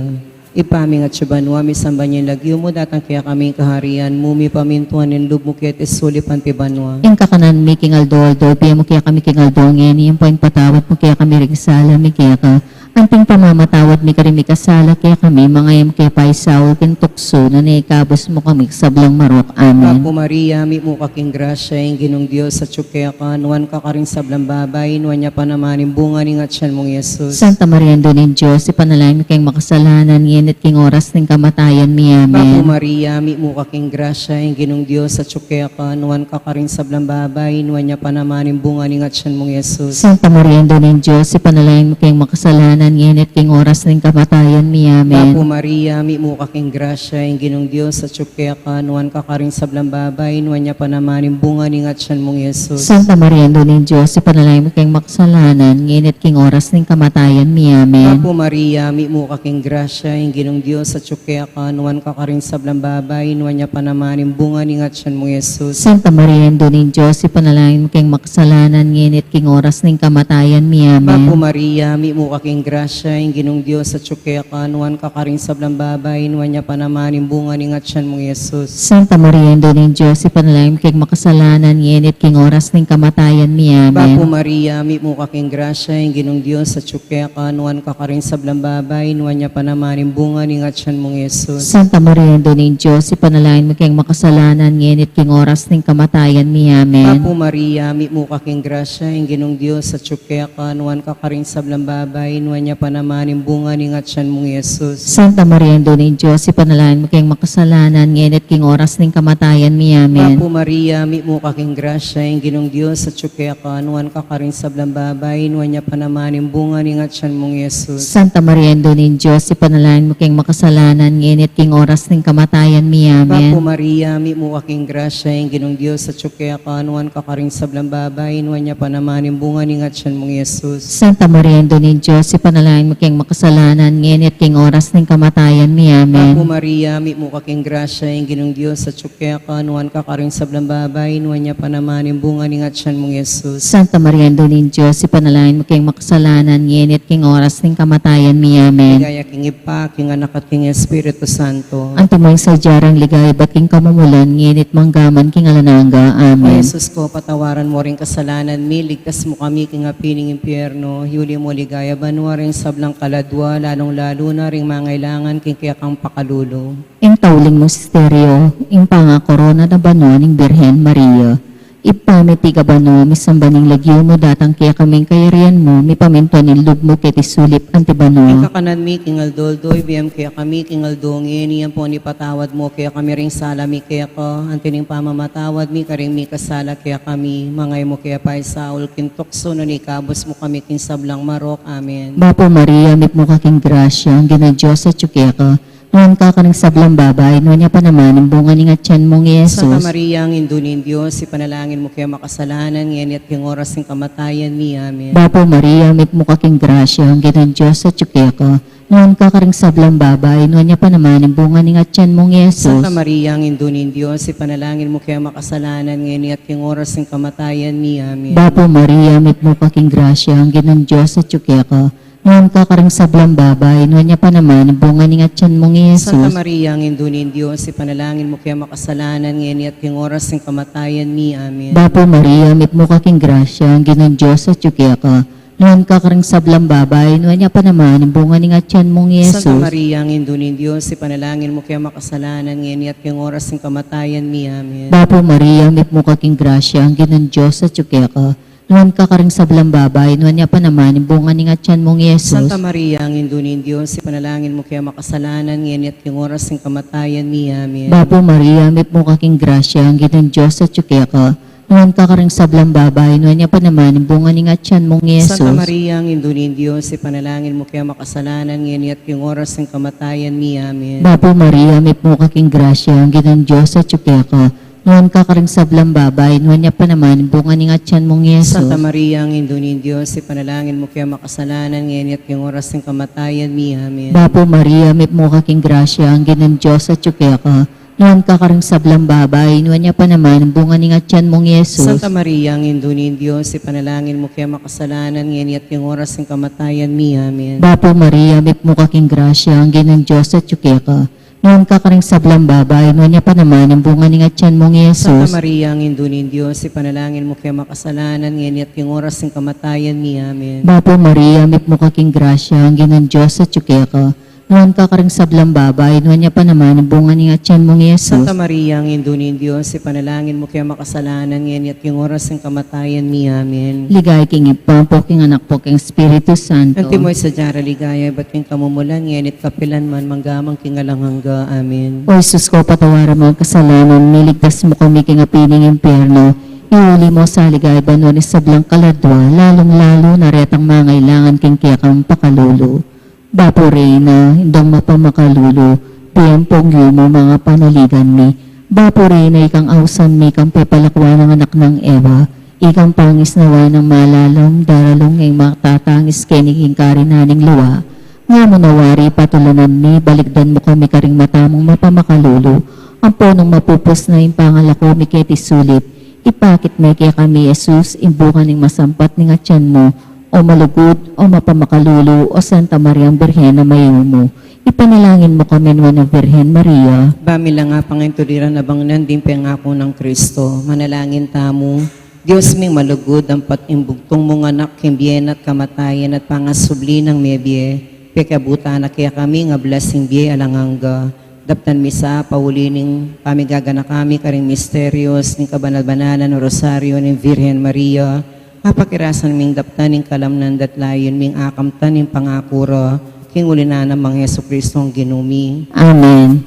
Ipaming at siya banwa, misamba niya lagyo mo, datang kaya kaming kaharian, mumi pamintuan ng lub mo kaya isulit panti banwa. Ing kakanan mi king aldo, piya mo kaya kami king aldo, ngayon yung poing patawat mo kaya kami ring sala, mi kaya ka. Anting pamamatawad mi karimi kasala kaya kami, mga yung kaya paisaw, kintukso, na naikabos mo kami sablang marok. Amen. Bapo Maria, mi mo kaking grasya, yung ginong Diyos sa tsukya ka, nuwan ka karing sablang babay, nuwan niya pa naman yung bunga ni ngatsan mong Yesus. Santa Maria, Ando ng Diyos, ipanalangin mi kayong makasalanan, ngayon at king oras ng kamatayan mi. Bapo Amen. Maria, mi mo kaking grasya, yung ginong Diyos sa tsukya ka, nuwan ka karing sablang babay, nuwan niya pa naman yung bunga ni ngatsan mong Yesus. Santa Maria, Ando ng Diyos, ipanalangin mi kayong makasalanan, ngayon at king oras ng kamatayan mi. Amen. Bapo Maria, mi mo kaking grasya, yung ginong Diyos sa tsukya ka, nuwan ka karing sablang babay, nuwan niya pa naman yung bunga ni ngatsan mong Yesus. Santa Maria, Ando ng Diyos, ipanalangin mi kayong makasalanan, ngayon at king oras ng kamatayan mi. Amen. Bapo Maria, mi mo kaking grasya, yung ginong Diyos sa tsukya ka, nuwan ka karing sablang babay, nuwan niya pa naman yung bunga ni ngatsan mong Yesus. Santa Maria, Ando ng Diyos, ipanalangin mi kayong makasalanan, ngayon at king oras ng kamatayan mi. Bapo Amen. Maria, mi mo kaking grasya, yung ginong Diyos sa tsukya ka, nuwan ka karing sablang babay, nuwan niya pa naman yung bunga ni ngatsan mong Yesus. Santa Maria, Ando ng Diyos, ipanalangin mi kayong makasalanan, ngayon at king oras ng kamatayan mi. Bapo Amen. Maria, mi mo kaking grasya, yung ginong Diyos sa tsukya ka, nuwan ka karing sablang babay, nuwan niya pa naman yung bunga ni ngatsan mong Yesus. Santa Maria, Ando ng Diyos, ipanalangin mi kayong makasalanan, ngayon at king oras ng kamatayan mi. Amen. Bapo Maria, mi mo kaking grasya, yung ginong Diyos sa tsukya ka, nuwan ka karing sablang babay, nuwan niya pa naman yung bunga ni ngatsan mong Yesus. Santa Maria, Ando ng Diyos, ipanalangin mi kayong makasalanan, ngayon at king oras ng kamatayan mi. Amen. Bapo Maria, mi mo kaking grasya, yung ginong Diyos sa tsukya ka, nuwan ka karing sablang babay, nuwan niya pa naman yung bunga ni ngatsan mong Yesus. Santa Maria, Ando ng Diyos, ipanalangin mi kayong makasalanan, ngayon at king oras ng kamatayan mi. Amen. Bapo Maria, mi mo kaking grasya, yung ginong Diyos sa tsukya ka, nuwan ka karing sablang babay, nuwan niya pa naman yung bunga ni ngatsan mong Yesus. Santa Maria, Ando ng Diyos, ipanalangin mi kayong makasalanan, ngayon at king oras ng kamatayan mi. Amen. Bapo Maria, mi mo kaking grasya, yung ginong Diyos sa tsukya ka, nuwan ka karing sablang babay, nuwan niya pa naman yung bunga ni ngatsan mong Yesus. Santa Maria, Ando ng Diyos, ipanalangin mi kayong makasalanan, ngayon at king oras ng kamatayan mi. Amen. Ligaya king ipa, king anak at king Espiritu Santo. Ang tumoy sa jarang ligay, ba't king kamumulan, ngayon at manggaman king alananga. O Amen. Jesus ko, patawaran mo rin kasalanan mi, ligtas mo kami king apining impyerno, huli mo ligaya, banwa rin sablang kaladwa, lalong-lalo na ring mangailangan king kiyakang pakalulo. Ing tauling mo stereo, ing pangakorona na bano ning Birhen Maria. Ipamiti ka bano, misamba ning lagyo mo, datang kaya kaming kayarian mo, mi paminto ning lub mo, kiti sulip King antibano. kakanan mi, king aldoldoy, biyam kaya kami, king aldongin, iyan po ni patawad mo, kaya kami ring sala mi kaya ko, antining pamamatawad mi, karing mi kasala kaya kami, mangay mo kaya pa Saul, king tukso, no ni kabos mo kami, king sablang marok, amen. Bapo Maria, mit mo kaking grasya, ang ginadiyos sa tsukya ka, Noon ka karang sablang babay, noon niya pa naman, ang bunga ni nga tiyan mong Santa Yesus. Maria, ang Indunin Diyos, ipanalangin mo kaya makasalanan, ngayon at yung oras ng kamatayan ni. Amen. Bapo Maria, mit mo kaking grasya, ang ginang Diyos sa tsuke ka. Noon ka karang sablang babay, noon niya pa naman, ang bunga ni nga tiyan mong Yesus. Santa Maria, ang Indunin Diyos, ipanalangin mo kaya makasalanan, ngayon at yung oras ng kamatayan ni. Amen. Bapo Maria, mit mo kaking grasya, ang ginang Diyos sa tsuke ka. Noon ka karang sablang babay, noon niya pa naman, ang bunga ni nga tiyan mong Santa Yesus. Maria, ang Indunin Diyos, ipanalangin mo kaya makasalanan, ngayon at yung oras ng kamatayan ni. Amen. Bapo Maria, mit mo kaking grasya, ang ginang Diyos sa tsuke ka. Noon ka karang sablang babay, noon niya pa naman, ang bunga ni nga tiyan mong Yesus. Santa Maria, ang Indunin Diyos, ipanalangin mo kaya makasalanan, ngayon at yung oras ng kamatayan ni. Amen. Bapo Maria, mit mo kaking grasya, ang ginang Diyos sa tsuke ka. Noon ka karang sablang babay, noon niya pa naman, ang bunga ni nga tiyan mong Yesus. Santa Maria, ang Indunin Diyos, ipanalangin mo kaya makasalanan, ngayon at yung oras ng kamatayan ni. Amen. Bapo Maria, mit mo kaking grasya, ang ginang Diyos sa tsuke ka. Noon ka karang sablang babay, noon niya pa naman, ang bunga ni nga tiyan mong Yesus. Santa Maria, ang Indunin Diyos, ipanalangin mo kaya makasalanan, ngayon at yung oras ng kamatayan ni. Amen. Bapo Maria, mit mo kaking grasya, ang ginang Diyos sa tsuke ka. Noon ka karang sablang babay, noon niya pa naman, ang bunga ni nga tiyan mong Yesus. Santa Maria, ang Indunin Diyos, ipanalangin mo kaya makasalanan, ngayon at yung oras ng kamatayan ni. Amen. Bapo Maria, mit mo kaking grasya, ang ginang Diyos sa tsuke ka. Noon ka karang sablang babay, noon niya pa naman, ang bunga ni nga tiyan mong Yesus. Santa Maria, ang Indunin Diyos, ipanalangin mo kaya makasalanan, ngayon at yung oras ng kamatayan ni. Amen. Bapo Maria, mit mo kaking grasya, ang ginang Diyos sa tsuke ka. Noon ka karang sablang babay, noon niya pa naman, ang bunga ni nga tiyan mong Santa Yesus. Maria, ang Indunin Diyos, ipanalangin mo kaya makasalanan, ngayon at yung oras ng kamatayan ni. Amen. Bapo Maria, mit mo kaking grasya, ang ginang Diyos sa tsuke ka. Noon ka karang sablang babay, noon niya pa naman, ang bunga ni nga tiyan mong Yesus. Santa Maria, ang Indunin Diyos, ipanalangin mo kaya makasalanan, ngayon at yung oras ng kamatayan ni. Amen. Ligay king ipampo, king anak po, king Espiritu Santo. Antimoy sa Jara Ligaya, ba't king kamumulan, ngayon at kapilan man, manggamang king alanghangga. Amen. O Jesus ko, patawaran mo ang kasalanan, niligtas mo kami king apining impyerno, iuli mo sa ligay banon sa blang kaladwa, lalong-lalo na retang mangailangan king kiyakang pakalulu. Bapo Reyna, indang mapamakalulo, piyempong mo mga panaligan mi. Bapo Reyna, ikang ausan mi, kang pepalakwa ng anak ng Eva, ikang pangis nawa ng malalam, daralong ng matatangis keniging karinaning luwa. Nga mo nawari patulanan mi, baligdan mo kami karing matamong mapamakalulo, ang ponong mapupos na yung pangalako mi keti sulit, ipakit may kaya kami Jesus, imbukan ng masampat ng atyan mo, o malugod, o mapamakalulo, o Santa Maria Birhen na mayo mo. Ipanalangin mo kami naman ng Birhen Maria. Bamila nga pangintuliran na bang nanding pangako ng Kristo, manalangin tamo. Diyos ming malugod, ang patimbugtong mong anak, kimbien at kamatayan at pangasubli ng mebye. Pekabuta na kaya kami nga blasing biye alangangga. Daptan misa, paulining pamigaga na kami karing misterios, ng kabanal-banalan, rosaryo, ng Virhen Maria. Mapakirasan ming daptan ng kalamnan datlayon, ming akamtan ng pangakura, king ulina ng mga Yesu Kristo ang ginumi. Amen.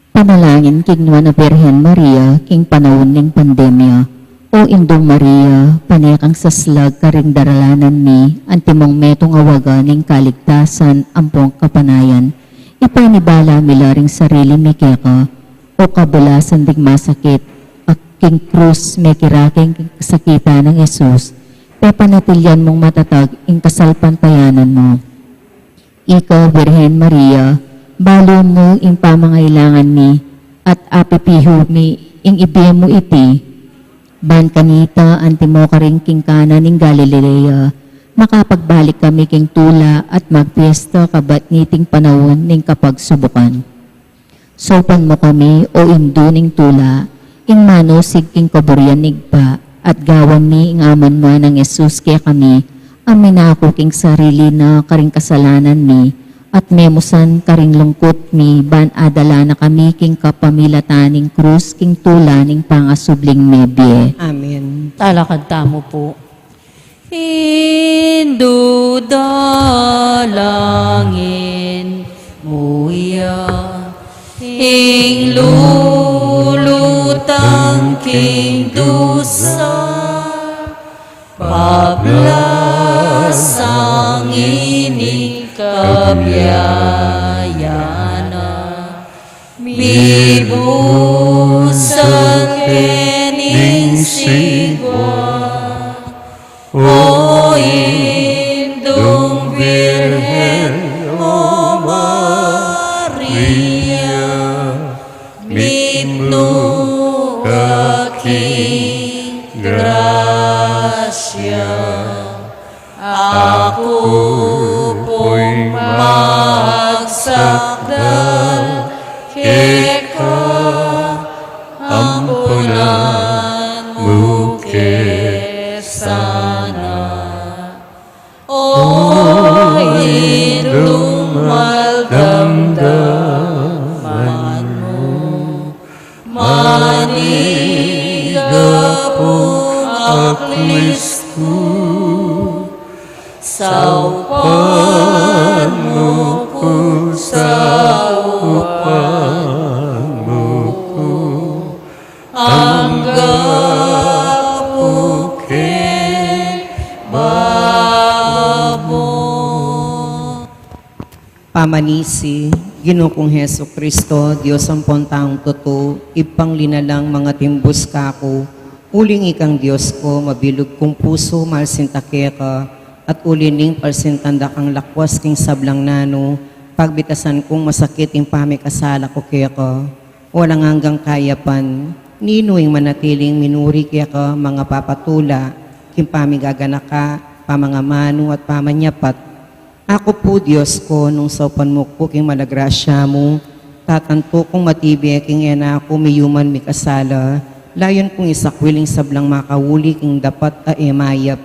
Panalangin king na Birhen Maria, king panahon ng pandemya. O Indong Maria, panekang saslag karing daralanan mi, antimong metong awaga ng kaligtasan, ampong kapanayan. Ipanibala milaring sarili mi keka, o kabulasan ding masakit, at king krus may kiraking kasakita ng Jesus, pepanatilyan mong matatag ing kasalpantayanan mo. Ikaw, Birhen Maria, balo mo ing pamangailangan mi, at apipiho mi ing ibiye mo iti, ban kanita antimo karing king kana ning Galilea, makapagbalik kami king tula at magpiesta kabat niting panahon ning kapagsubukan. Sopan mo kami o induning tula, ing manosig king kaburyan nigpa, at gawan ni ing aman mo ng Jesus kaya kami, amin ako king sarili na karing kasalanan mi, at memusan karing lungkot mi, ban adala na kami king kapamilataning krus, king tula ning pangasubling mebye. Amen. Talakad tamo po. Hindu dalangin muya, ing lulutang king dusa, pablasang ini kabyayana, Bibusan kening sigwa, O Indong Birhen, O Maria, mitno kaking grasya, ako po'y magsakdal, keka ampunan mo kesana. O Indong maldamdaman mo, maniga pong aklis ko, saupan mo ko, saupan mo ko, ang gapukin babo. Pamanisi, Ginoo kong Heso Kristo, Diyos ang taong totoo, ipanglinalang mga timbus kako, uling ikang Diyos ko, mabilog kong puso, malsintake ka, at ulining palsintanda kang lakwas king sablang nano, pagbitasan kong masakit ing pamikasala ko kaya ka, walang hanggang kayapan, ninuing manatiling minuri kaya ka, mga papatula, king pamigaganaka, pamangamano at pamanyapat. Ako po, Diyos ko, nung saupan mo ko king malagrasya mo, tatanto kong matibay king ena ako miyuman mikasala, layon kong isakwiling sablang makawuli king dapat mayap.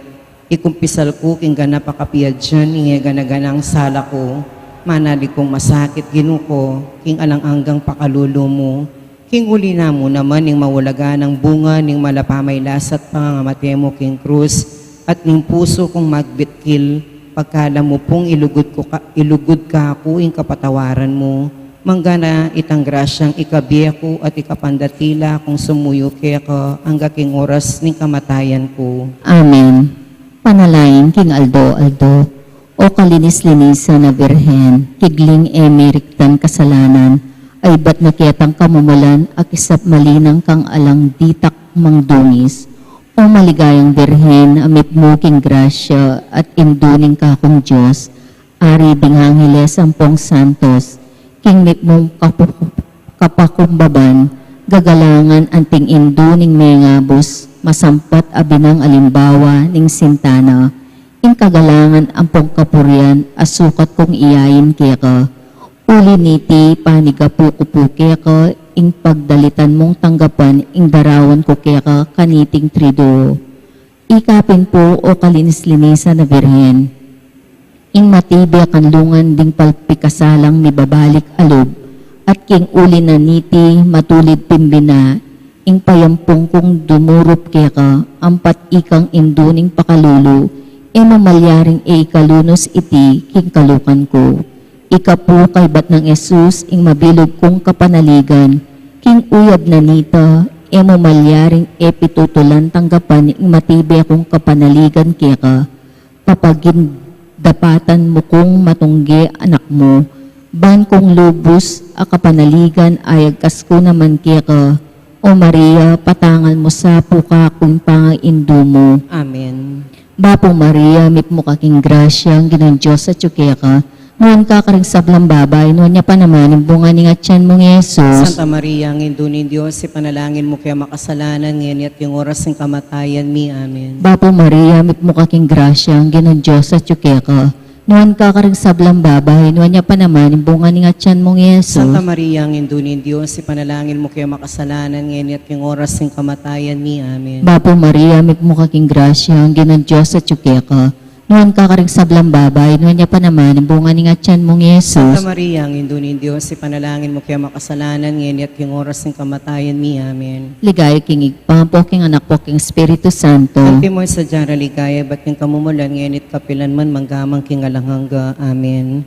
Ikumpisal ko king ganap akapiyad dyan, inge ganaganang sala ko, manali kong masakit Ginoo ko, king alang-anggang pakalulo mo, king uli na mo naman ning mawalaga ng bunga ning malapamay lasat pangangamate mo king krus, at ning puso kong magbitkil, pagkala mo pong ilugod ka ako ing kapatawaran mo, manggana itang grasyang ikabiya ko at ikapandatila kung sumuyo kaya ka hangga king oras ning kamatayan ko. Amen. Panalangin king Aldo, o kalinis-linisan na Birhen, kigling emeriktan kasalanan, ay ba't nakiatang kamumulan at isap malinang kang alang ditak mangdungis, o maligayang Birhen, amit mo king grasya at induning ka kong Diyos, ari Binghangiles Ampong Santos, king mit mong kapakumbaban, gagalangan anting induning mengabos, masampat abinang alimbawa ning sintana, ing kagalangan ampong kapurian, asukat kong iyayin kaya ka, uli niti panigapukupu kaya ka, ing pagdalitan mong tanggapan, ing darawan ko kaya ka kaniting trido. Ikapin po o kalinis-linisan na Birhen, ing matibay kanlungan ding palpikasalang ni babalik alob, at king uli na niti matulid pimbina, ing payampong kong dumurup kaya ka, ampat ikang induning pakalulu, e mamalyaring e ikalunos iti king kalukan ko. Ika po kay bat ng Esus, ing mabilog kong kapanaligan, king uyab na nita, e mamalyaring e pitutulan tanggapan, ing matibay kong kapanaligan kaya ka, papagin dapatan mo kong matungge anak mo, ban kong lubos, a kapanaligan ay agkas ko naman kaya ka, o Maria, patangal mo sa puka kung pangaindo mo. Amen. Bapo Maria, mit mo kaking grasya, ang ginang Diyos at kaya ka, noon ka karing sablang babay, noon niya pa naman, ang bunga ni atyan mong Yesus. Santa Maria, ang indunin Diyos, ipanalangin mo kaya makasalanan ngayon at yung oras ng kamatayan mi. Amen. Bapo Maria, mit mo kaking grasya, ang ginang Diyos at kaya ka, noon ka karing sablang babay, noon niya pa naman, ang bunga ni atyan mong Yesus. Santa Maria, ang indunin Diyos, ipanalangin mo kaya makasalanan ngayon at yung oras ng kamatayan mi. Amen. Bapo Maria, mit mo kaking grasya, ang ginang Diyos at kaya ka, noon ka karing sablang babay, noon niya pa naman, ang bunga ni atyan mong Yesus. Santa Maria, ang indunin Diyos, ipanalangin mo kaya makasalanan ngayon at yung oras ng kamatayan mi. Amen. Ligay king igpampo, king anak po, king Espiritu Santo. Ante mo sa diyara ligaya, ba't king kamumulan ngayon at kapilan man manggamang king alanghangga. Amen.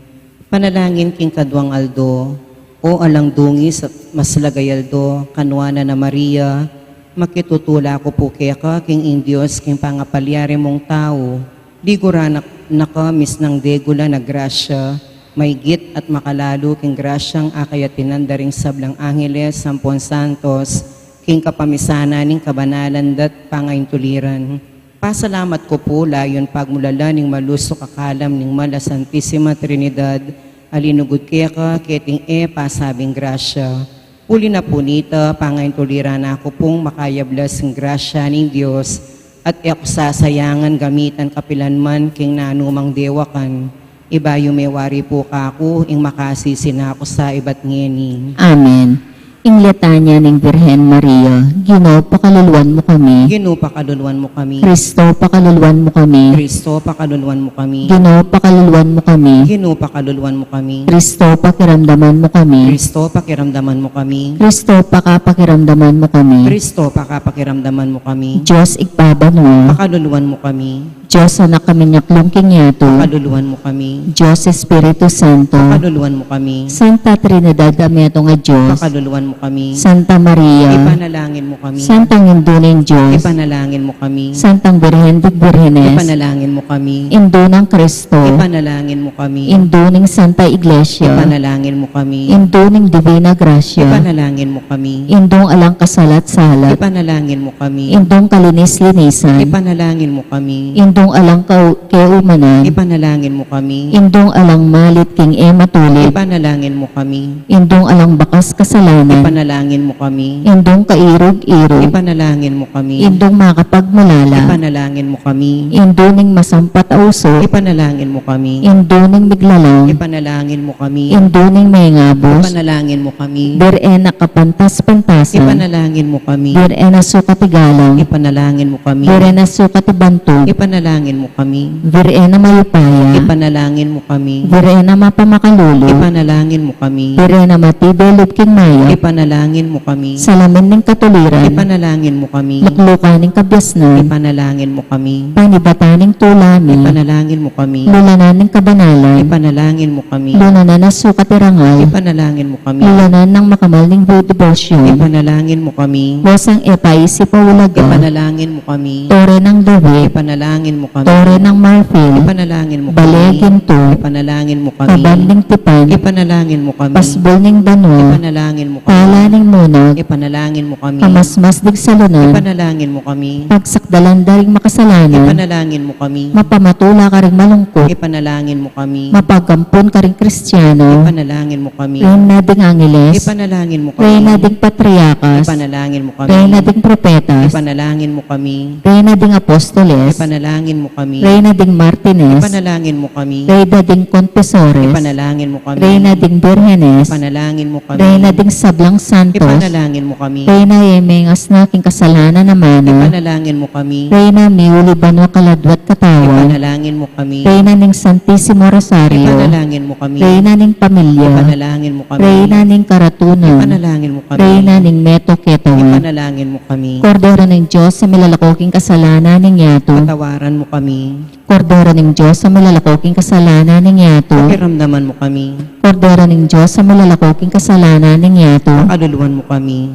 Panalangin king kadwang Aldo, o alang dungis at maslagay Aldo, kanwana na Maria, makitutula ko po kaya ka, king Indios, king pangapalyari mong tao, digura nakamis ng degula na grasya, maygit at makalalo king grasyang akayat pinandaring sablang angeles, sampon santos, king kapamisana ning kabanalan dat pangaintuliran. Pasalamat ko po layon pagmulala ning malusok akalam ning mala Santissima Trinidad, alinugod kaya ka keting pasabing grasya. Uli na po nita, pangaintuliran ako pong makayablas ng grasya ning Diyos at ako sasayangan gamitan kapilanman king nanumang dewakan. Ibayo may wari po kako, ing makasisin ako sa iba't ngeni. Amen. Ing letanya ng Birhen Maria, Ginoo, pakaluluwan mo kami. Ginoo, pakaluluwan mo kami. Kristo, pakaluluwan mo kami. Kristo, pakaluluwan mo kami. Ginoo, pakaluluwan mo kami. Ginoo, pakaluluwan mo kami. Kristo, pakiramdaman mo kami. Kristo, pakiramdaman mo kami. Kristo, pakapakiramdaman mo kami. Kristo, pakapakiramdaman mo kami. Diyos, igbabanwa. Pakaluluwan mo kami. Diyos, anak kami nyaklong kinyato. Pakaluluwan mo kami. Diyos, Espiritu Santo. Pakaluluwan mo kami. Santa Trinidad, ameto nga Diyos. Pakaluluwan mo kami. Santa Maria. Ipanalangin mo kami. Santang Induning Diyos. Ipanalangin mo kami. Santang Birhen de Birhenes. Ipanalangin mo kami. Indunang Kristo. Ipanalangin mo kami. Induning Santa Iglesia. Ipanalangin mo kami. Induning Divina Gracia. Ipanalangin mo kami. Indong alang kasalat-salat. Ipanalangin mo kami. Indong kalinis-linisan. Ipanalangin mo kami. Indong alang keumanan. Ipanalangin mo kami. Indong alang malit king matulid. Ipanalangin mo kami. Indong alang bakas kasalanan. Ipanalangin mo kami. Indong kairog-irog. Ipanalangin mo kami. Indong makapagmulala. Ipanalangin mo kami. Induning masampat auso. Ipanalangin mo kami. Induning miglalang. Ipanalangin mo kami. Induning may ngabos. Ipanalangin mo kami. Birena kapantas-pantasan. Ipanalangin mo kami. Birena sukatigalang. Ipanalangin mo kami. Birena sukatibantog. Ipanalangin mo kami. Birena mayupaya. Ipanalangin mo kami. Birena mapamakalulu. Ipanalangin mo kami. Birena matibelub king maya. Ipanalangin mo kami. Salamin ng katuliran. Ipanalangin mo kami. Luklukaning kabyasnan. Ipanalangin mo kami. Panibataning tulami. Ipanalangin mo kami. Lulanan ng kabanalan. Ipanalangin mo kami. Lulanan na sukatirangal. Ipanalangin mo kami. Lulanan ng makamal ng devotion. Ipanalangin mo kami. Wasang epaisip o ulaga. Ipanalangin mo kami. Tore ng dawit. Ipanalangin mo kami. Tore ng marfil. Ipanalangin mo kami. Balegin to. Ipanalangin mo kami. Kabanling tipan. Ipanalangin mo kami. Pasbol ng banwa. Ipanalangin mo kami. Pala ng munag. Ipanalangin mo kami. Kamasmas dig salunan. Ipanalangin mo kami. Pagsakdalan daring makasalanan. Ipanalangin mo kami. Mapamatula ka ring malungkot. Ipanalangin mo kami. Mapagampon ka ring Kristiyano. Ipanalangin mo kami. Reyna ding angeles. Ipanalangin mo kami. Reyna ding patriakas. Ipanalangin mo kami. Reyna ding propetas. Ipanalangin mo kami. Reyna ding apostoles. Ipanalangin mo kami. Reyna ding martines. Ipanalangin mo kami. Reyna ding confesores. Ipanalangin mo kami. Reyna ding birhenes. Ipanalangin mo kami. Reyna ding sablang santos. Ipanalangin mo kami. Reyna yemengas na king kasalanan naman. Ipanalangin mo kami. Reyna miuliban wa kaladwat katawan. Ipanalangin mo kami. Reyna ning Santissimo Rosario. Ipanalangin mo kami. Reyna ning pamilya. Ipanalangin mo kami. Reyna ning karatunan. Ipanalangin mo kami. Reyna ning meto ketawan. Ipanalangin mo kami. Kordero ng Diyos sa milalakoking kasalanan ng yato. Patawaran mo kami. Kordero ng Diyos sa milalakoking kasalanan ng yato. Pakiramdaman mo kami. Kordero ng Diyos sa milalakoking kasalanan ng yato. Kaluluwan mo kami.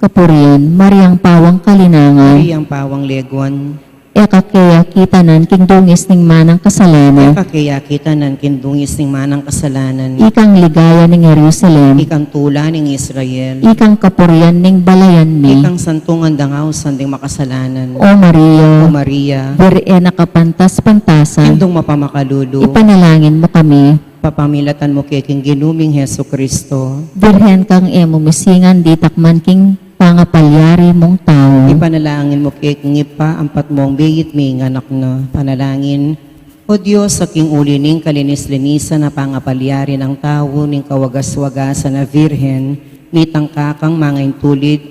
Kapurian, Mariang Pawang Kalinangan. Iyang pawang leguan. Ekakaya kitanan king dungis ning manang kasalanan. Kakaya kita nan kindungis ng manang kasalanan. Ikang ligaya ning Jerusalem. Ikang tula ng Israel. Ikang kapurian ning balayan mi. Ikang santungan dangaw sanding makasalanan. O Maria, O Maria, Birena kapantas-pantasan. indong mapamakalulu. Ipanalangin mo kami. Papamilatan mo kay king ginuming Heso Kristo. Birhen kang emo misingan di takman king pangapalyari mong tao. Ipanalangin mo kay king ipa ampat mong bigit may anak na panalangin. O Diyos, sa king uli ning kalinis-linisan na pangapalyari ng tao ning kawagas-wagasan na virhen, ni tangkakang mga intulid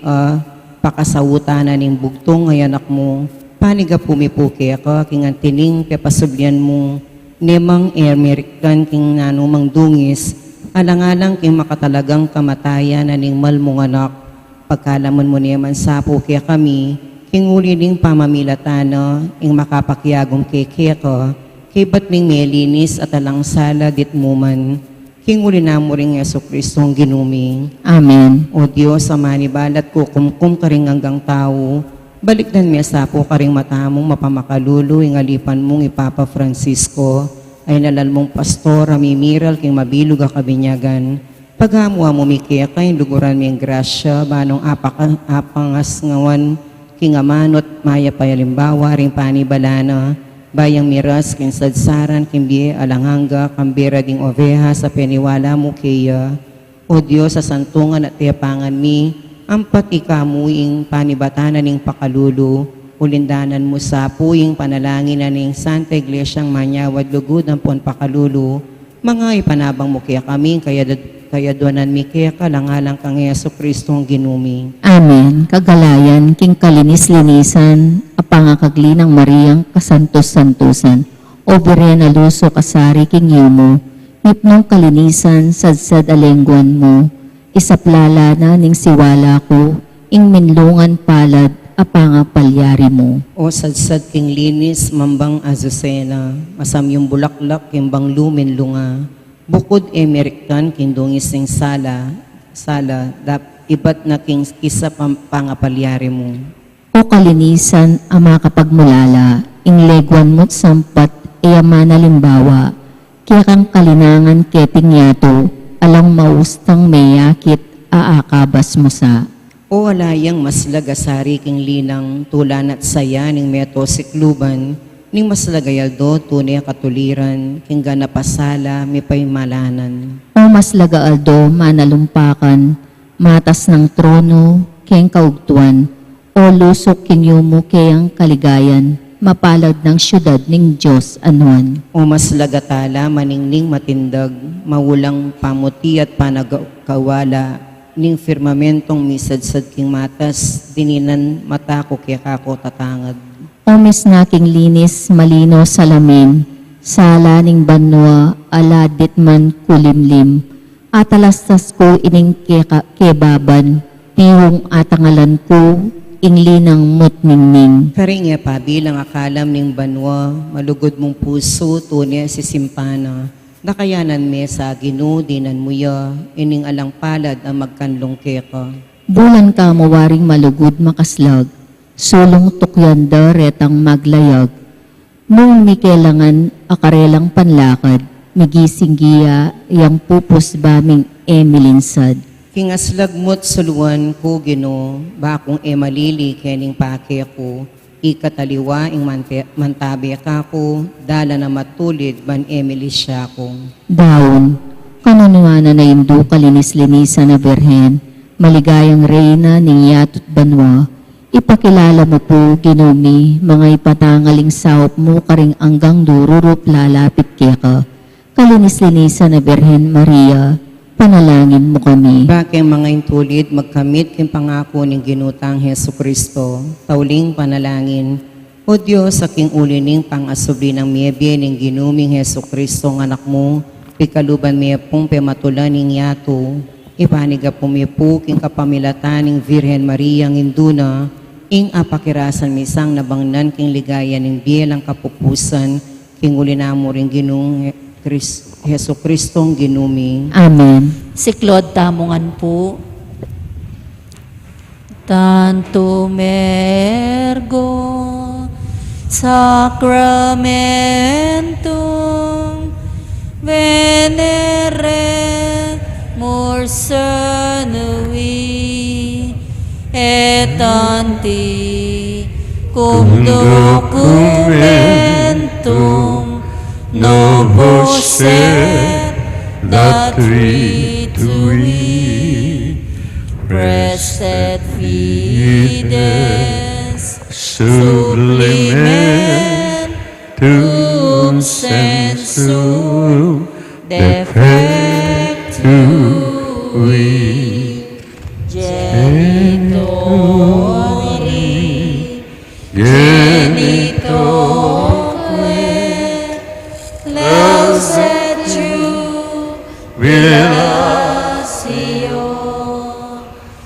pakasawutan na ning bugtong ngay anak mo. Paniga pumipuki ako king antining kepasublian mo nemang American king nanumang dungis alang-alang king makatalagang kamatayan na ning malmong anak. Pagkalaman mo naman sapo kaya kami, king uli ning pamamilatano, ing makapakyagong keke ko, kay ba't ning melinis at alang sala dit mo man, king uli na mo ring Yeso Kristong ginuming. Amen. O Diyos, sa manibalat ko, kumkum ka rin hanggang tao, balikdan me sapo ka ring matamong mapamakalulu, ing alipan mong ipapa Francisco, ay nalalmong pastor, amimiral, king mabilog a kabinyagan. Paghamua mo mikia kay luguran mi ang grasya, banong apangas ngawan, king amanot, maya payalimbawa, ring panibalana, bayang miras, king sadsaran, king biye, alanghanga, kambira ding oveha, sa peniwala mo kaya. O Diyos, sa santungan at tiyapangan mi, ampat ikamuing panibatanan ning pakalulu, ulindanan mo sa puing panalangin na ning Santa Iglesyang manyawad lugod ang pon pakalulu, mga ipanabang mo kaya kami, kaya doanan mi kaya kalangalang kang Yesu Kristong ginumi. Amen. Kagalayan, king kalinis-linisan, apangakagli ng Mariang kasantos-santosan, o birena luso kasari king yumo, nipnong kalinisan, sadsad alengguan mo, isaplala na ning siwala ko, ing minlungan palad, apanga palyari mo. O sadsad king linis, mambang Azucena, masam yung bulaklak, kimbang lumin lunga, bukod emeriktan, kindungis ning sala, ibat na king kisa pangapalyari mo. O kalinisan, ama kapagmulala, ing legwan mo't sampat, iyamana limbawa, kaya kang kalinangan keting yato, alang maustang mayakit, aakabas mo sa. O alayang maslagasari king linang, tulan at saya ning meto sikluban, ning maslagayaldo, tunay katuliran, king ganapasala, mipay malanan. O mas lagaaldo, manalumpakan, matas ng trono, keng kaugtuan, o lusok kinyumo kayang kaligayan, mapalad ng syudad ning Diyos anuan. O maslagatala, maningning matindag, mawulang pamuti at panagkawala, ning firmamentong misadsad king matas, dininan matako kaya kako tatangad. O misnaking linis, malino salamin, sala ning banwa, aladit man kulimlim, atalastas ko ining kebaban, pihong atangalan ko, inglinang mutningning. Karing pa bilang akalam ning banwa, malugod mong puso, tunay si simpana, nakayanan me sa ginudinan mo ya, ining alang palad ang magkanlong keka. Bulan ka mawaring malugod makaslag, sulong tukyanda retang maglayag, nung mi kailangan akarelang panlakad, migising giya, yang pupus baming emilinsad. Kingaslag mo't suluan ko gino, bakong emalili kening pake ko, ikataliwa ing mantabi ka ko, dala na matulid ban emili siya ko. Daon, kanunuana na indu kalinis-linisan na berhen, maligayang reyna ning yatot banwa, ipakilala mo po ginumi, mga ipatangaling sawap mo karing anggang dururup lalapit kaya ka, kalinis-linisan na berhen Maria, panalangin mo kami. Bakit mga intulid magkamit king pangako ng ginutang Hesu Kristo, tauling panalangin. O Diyos, aking ulining pangasubli ng miyebye ng ginuming Hesu Kristo ng anak mo, pikaluban miyepong pematulan ng yato, ipaniga pumipu king kapamilatan ng Virhen Maria ng Induna, ing apakirasan misang nabangnan king ligaya ng bielang kapupusan, king ulinamo ring ginung Hesu Kristong ginumi. Amen. Siklod tamungan po. Tantum ergo sacramentum venere morsanui et anti cum documentum novos et datritui prestet fides sublimentum sensum defectui genitori lauset jubilatio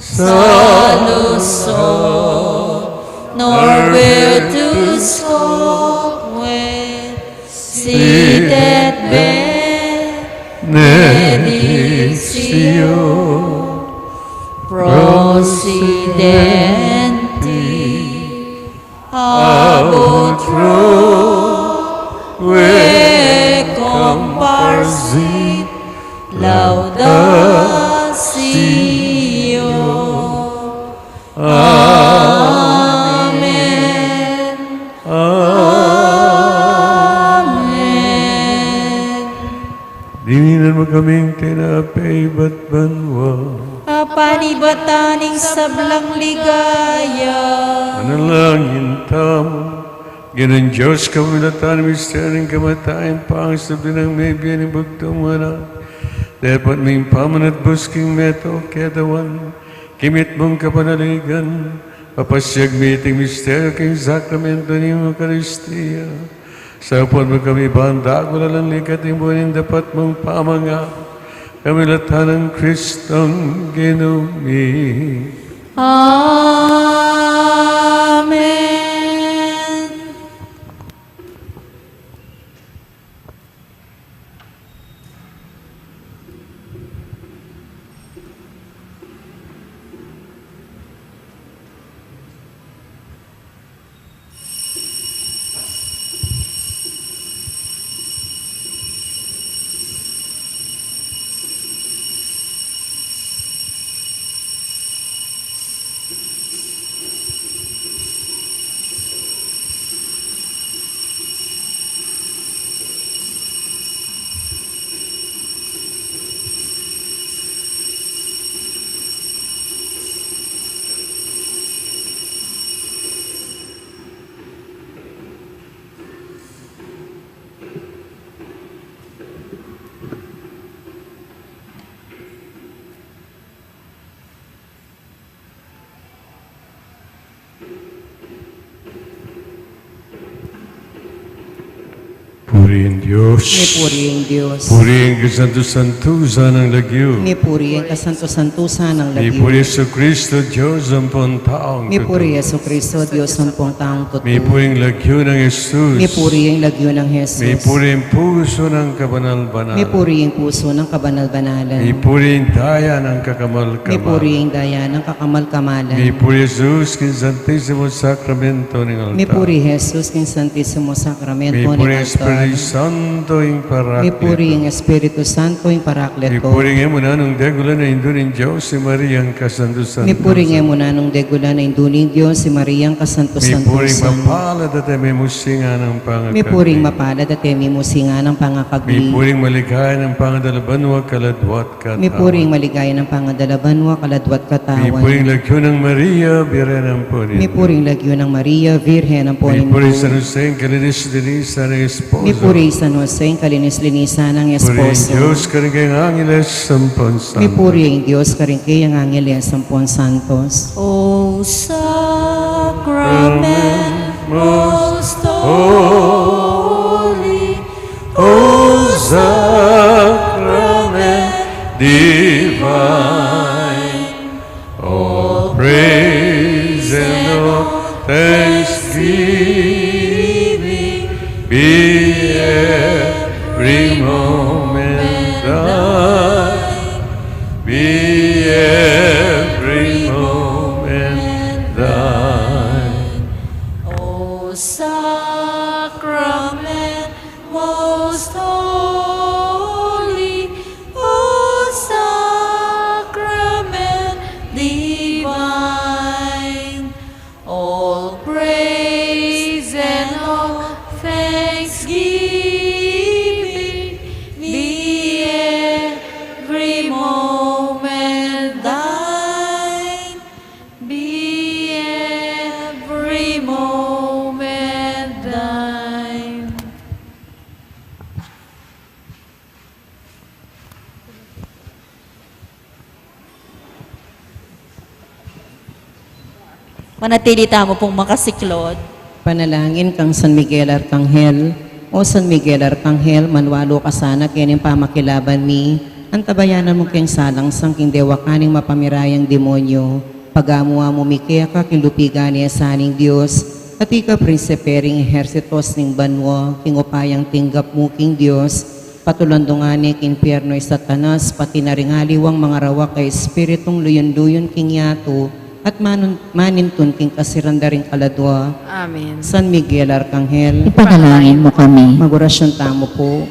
saluso nor virtus hoc sidet benedictio prosidenti ab utro Amen. Amen. Dininan mo kaming tinapay ba't banwa. Kapanibataning sablang ligaya. Manalangin tamo. Ganun Diyos, kamulatan, misteryo ng kamatayan, pangasap din ang may biyaning bugtong anak. Dapat may pamanat busking meto, kedawan, kimit mong kapanaligan, papasyag meeting misteryo king sakramento ni Eucharistia. Sa upon mo kami banda, wala lang likat yung buwanin dapat mong pamanga, kamulatan ng Kristong ginumi. Amen. Purihin Diyos. Nipuri ang Diyos. Purihin kasanto-santusan ng lagyo. Nipuri ang kasanto-santusan ng Ni lagyo. Puri Yesu Cristo, Diyos ang taong Nipuri Yesu Kristo, Diyos ng pong taong totoo. May puring lagyo ng Jesus. Nipuri ang lagyo ng Jesus. May puring puso ng kabanal-banal. Nipuri ang puso ng kabanal-banalan. May puring daya ng kakamal-kamal. Nipuri ang daya ng kakamal-kamalan. May puri Jesus, kin Santissimo Sacramento ng altar. Nipuri Jesus, king Santissimo Sacramento May ng puring altar. Espiritu Santo yung Nipuri parakleto. ang Espiritu Santo, yung May parakleto. puring emuna nung degula na indo ng Diyos si Maria ang kasanto-santo. Nipuri nga muna nung degula na induling Diyos, si Maria ang May puring kasanto-santusan. mapalad at may musinga ng pangakagli. May puring mapalad at may musinga ng May pangakagli. puring maligaya ng pangadalabanwa kaladwat katawan. May puring maligaya ng pangadalabanwa, kaladwat May katawan. puring lagyo ng Maria, bire ng purin. May puring lagyo ng Maria, Virhen ng May Ponindo. puring San Jose, kalinis-dinisa ng esposo. May puri San Jose, kalinis-linisan ng Puring esposo. Diyos, karigay ng angeles, sampon May santo. puri ang Diyos, karingkay ang angeles, sampon santos. O sacrament most holy, O sacrament divine, all praise and all thanksgiving be every moment thine, be every moment thine. O sacrament most holy, O sacrament divine, all praise and all thanksgiving be every moment thine, be every moment thine. Manatili tamo pong makasiklod. Panalangin kang San Miguel Arcangel, o San Miguel Arcangel, manwalo ka sana kining pamakilaban mi, antabayanan mo keng salang sangking dewa kaning mapamirayang demonyo, pagamuha mo mikia ka kilupigan niya saning Diyos, at ika prinsipering ehersitos ning banwa, king upayang tinggap mo king Diyos, patulandungani king impyerno Satanas, pati naringaliwang mga rawa kay espiritong luyon-luyon king yato, at manintun king kasirandaring kaladwa. Amen. San Miguel Arcangel, Ipanalangin mo kami. magorasyon tamo po.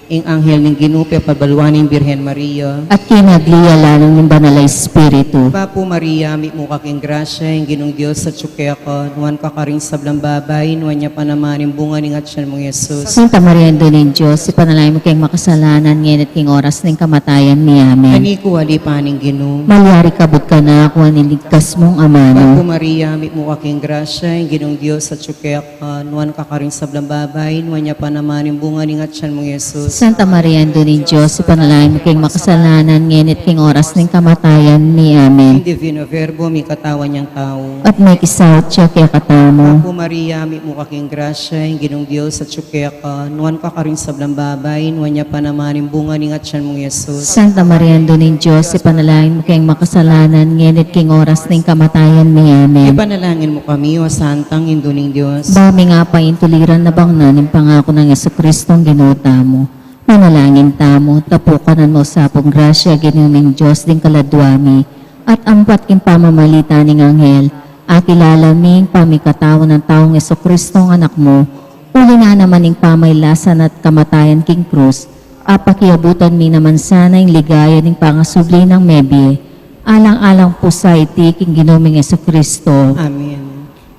ing anghel ning ginupi pabalwaning Birhen Maria. at kinagliya lalong ng banal na Espiritu. Bapo Maria, mi mo kaking grasya, ing ginong Diyos sa tsukeka, nuwan ka karing sablang babay, nuwan niya panamaning bunga ning atsyan mong Yesus. Santa Maria, Ando ng Diyos, ipanalay mo kayong makasalanan, ngayon at king oras ng kamatayan ni Amen. Ani ko wali paning Ginoo. Malyari kabut ka na, ako niligtas mong Bapo amano. Maria, mi mo kaking grasya, ing ginong Diyos sa tsukeka, nuwan ka karing sablang babay, nuwan niya panamaning bunga ning atsyan mong Yesus. Santa Maria, Ando ng Diyos, ipanalay mo kayong makasalanan, ngayon at king oras ng kamatayan ni Amen. Ing Divino Verbo, mi katawan niyang tao. At may kisawat siya kaya katamo. Bapo Maria, mi mo kaking grasya, ing ginong Diyos sa tsukeka, nuwan ka karing sablang babay, nuwan niya panamaning bunga ning atsyan mong Yesus. Santa Maria, Ando ng Diyos, ipanalangin mo kayong makasalanan, ngayon at king oras ng kamatayan ni Amen. Ipanalangin mo kami, o Santang Induling Diyos. Bami nga pa intuliran na bang na ng pangako ng Yesukristong ginuta mo. Manalangin tamo, tapukanan mo sa pong grasya, ginuming Diyos din kaladwami, at ampat king pamamalita ng anghel, akilala ming pamikatawa ng taong Yesukristong anak mo, uli na naman ing pamaylasan at kamatayan king krus, apakiabutan mi naman sana yung ligaya ng pangasubli ng mebye, alang-alang po sa iti king ginuming Yesukristo. Amen.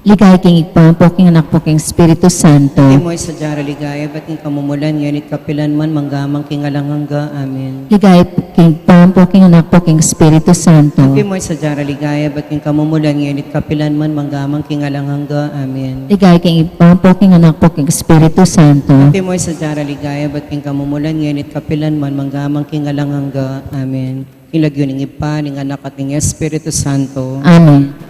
Ligay king igpampo king anak po king Espiritu Santo. Imoy sa jara ligaya, ba't king kamumulan, nganit kapilan man, manggamang king alanghangga. Amen. Ligay king igpampo king anak po king Espiritu Santo. Imoy sa jara ligaya, ba't king kamumulan, nganit kapilan man, manggamang king alanghangga. Amen. Ligay king igpampo king anak po king Espiritu Santo. Imoy sa jara ligaya, ba't king kamumulan, nganit kapilan man, manggamang king alanghangga. Amen. Ilagyo ning ipa, ning anak at ning Espiritu Santo. Amen.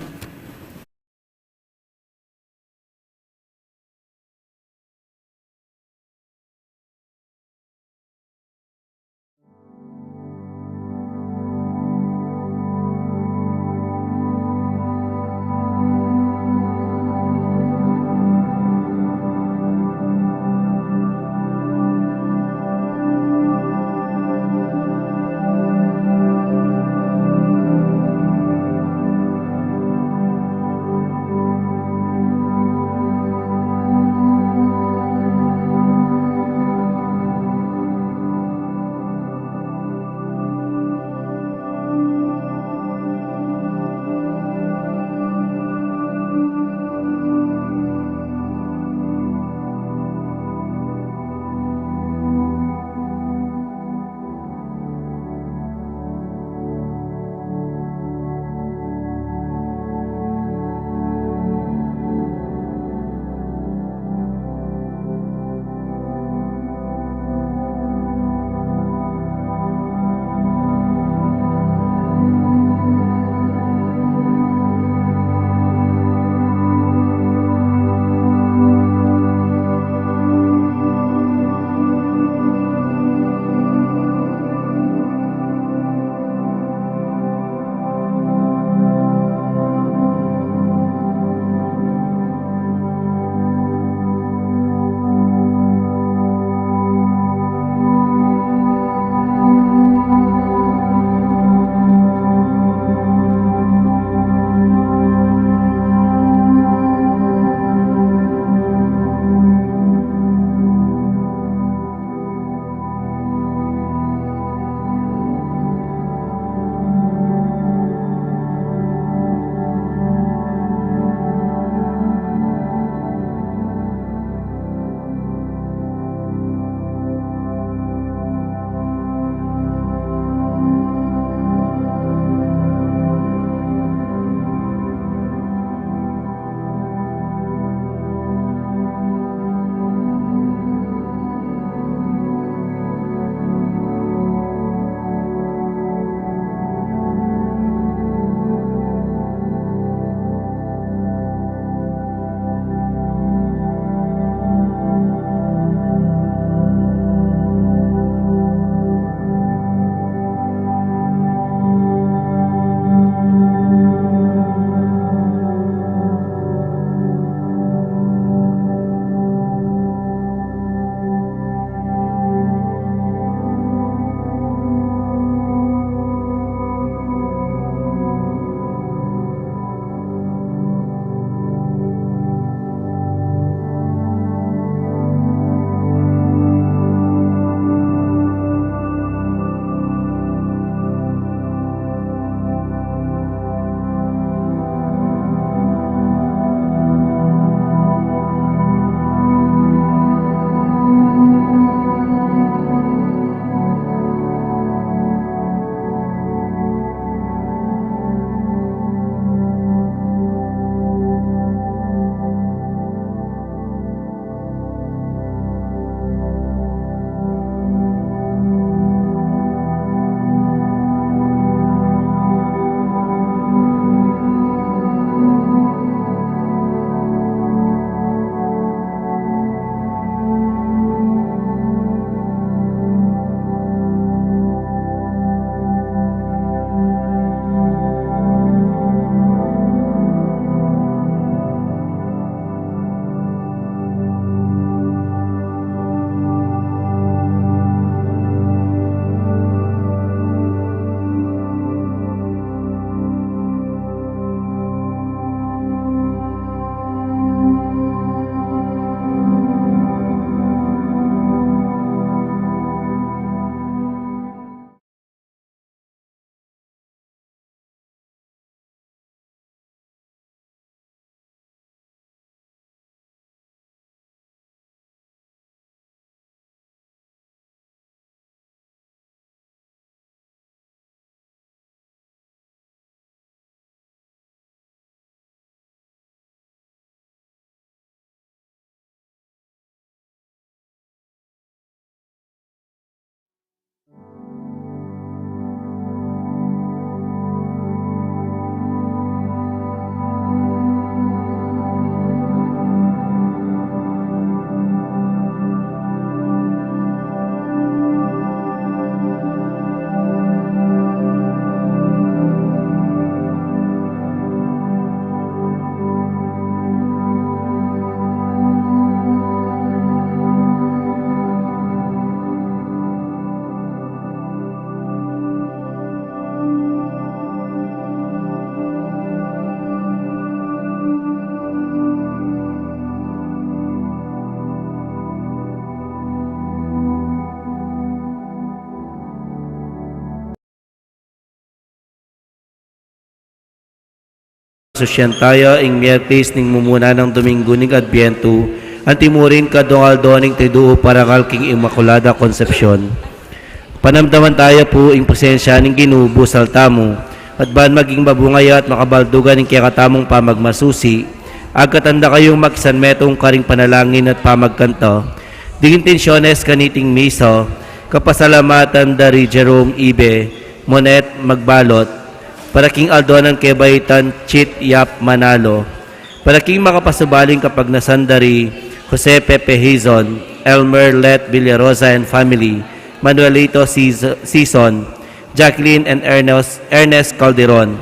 susyan tayo ing Miyerkules ning mumuna ng Domingo ning Adbiento, ang timurin kadongaldo ning tiduo para kalking Immaculada Concepcion. Panamdaman tayo po ing presensya ning Ginoo saltamo, at ban maging mabungaya at makabaldugan ning kakatamong pamagmasusi, agkatanda kayong magsanmetong karing panalangin at pamagkanto, di intensyones kaniting miso, kapasalamatan dari Jerome Ibe, Monet Magbalot, para king aldonan kebaitan Chit Yap Manalo, para king makapasubaling kapag nasandari Jose Pepe Hizon, Elmer Let Villarosa and family, Manuelito Season, Jacqueline and Ernest Calderon,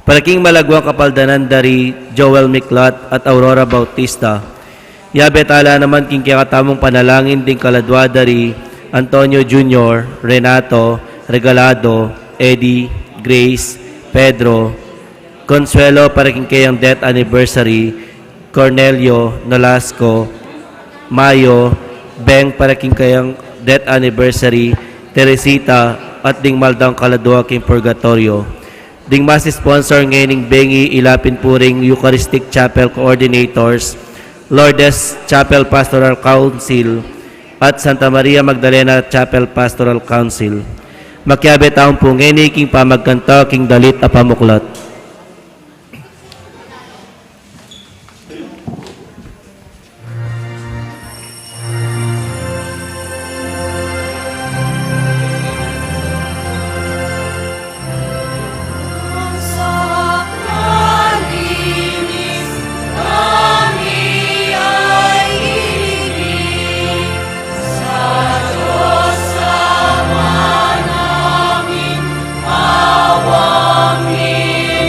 para king malagwang kapaldanan dari Joel Miklat at Aurora Bautista. Yabetala naman king kakatamong panalangin ding kaladwa dari Antonio Jr., Renato, Regalado, Eddie, Grace, Pedro, Consuelo para king kayang death anniversary, Cornelio, Nolasco, Mayo, Beng para king kayang death anniversary, Teresita, at ding maldang kaladwa king purgatorio. Ding mas sponsor ngayon Bengi Ilapin Puring Eucharistic Chapel Coordinators, Lourdes Chapel Pastoral Council, at Santa Maria Magdalena Chapel Pastoral Council. Makyabe taong po ngayon king pamagkanta king dalit a pamuklat. Amin.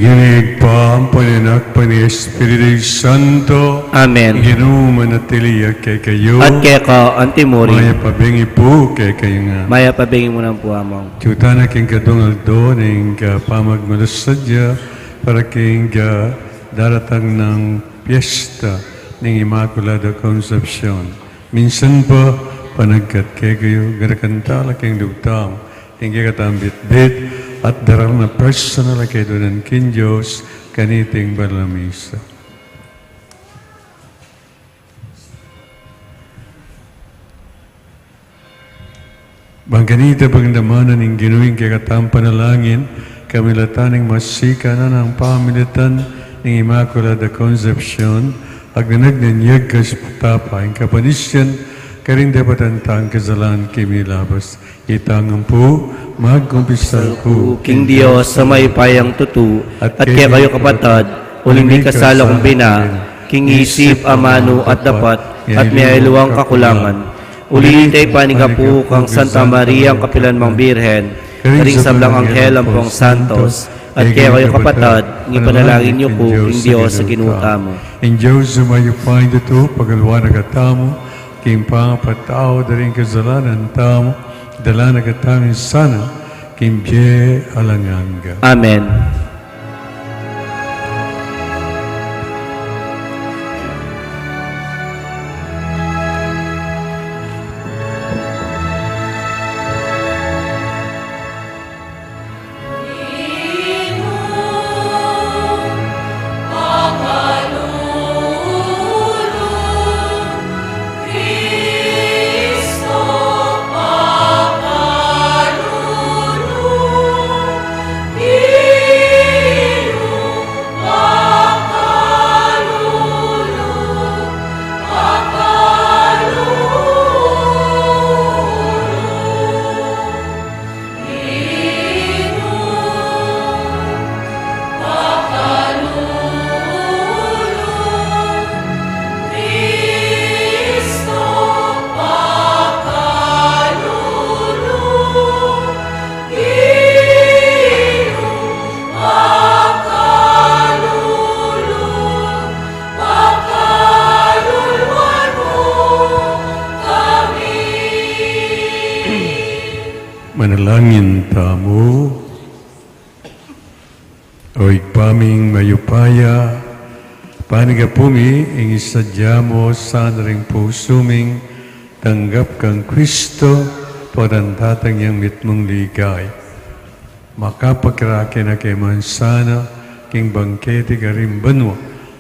Iginig pa ang pananakpan ni Espiritu Santo. Amen. Ginuman at tiliyak kay kayo. At kaya ka, antimori, Maya pabingi po kay kayo nga. maya pabingin mo ng po among. Tuta na king kadungal do ning pamagmalasadya para king daratang ng piyesta ng Immaculada Concepcion. Minsan pa panagkat kay kayo garakantala king dugtang king katambit-bit at daral na personal kay doon king Diyos kaniting balamisa. Bangganita pagdamanan ng ginuwing kakatamang panalangin, kamilataning masika na ng pamilitan ng Immaculada Concepcion, agdanag ng yagkas patapa, ang kapanisyan, karing dapat ang taang kasalan kimilabas. Itangan po, magkumpisal po, King Diyos sa may payang tutu, at kaya kayo kapatad, uling may kasala kong bina, King isip, amano at dapat, at may luwang kakulangan. Ulilintay paniga po kang Santa Maria ang kapilanmang Birhen, karing sablang anghel ang pong santos, at kaya kayo kapatad, ipanalangin niyo po, King Diyos sa kinuta mo. In Diyos sumayupain dito, pagalwa nagatamo, king pangapatao, daring kasalanan tamo, dala nagatamin sana, king biye alanganga. Amen. Manalangin tamo, o ikpaming mayupaya, panigapumi, ing isadya mo sana ring pusuming, tanggap kang Kristo, padantatang niyang mitmong ligay. Makapagkarake na kay mansana, king bangkete karim banwa,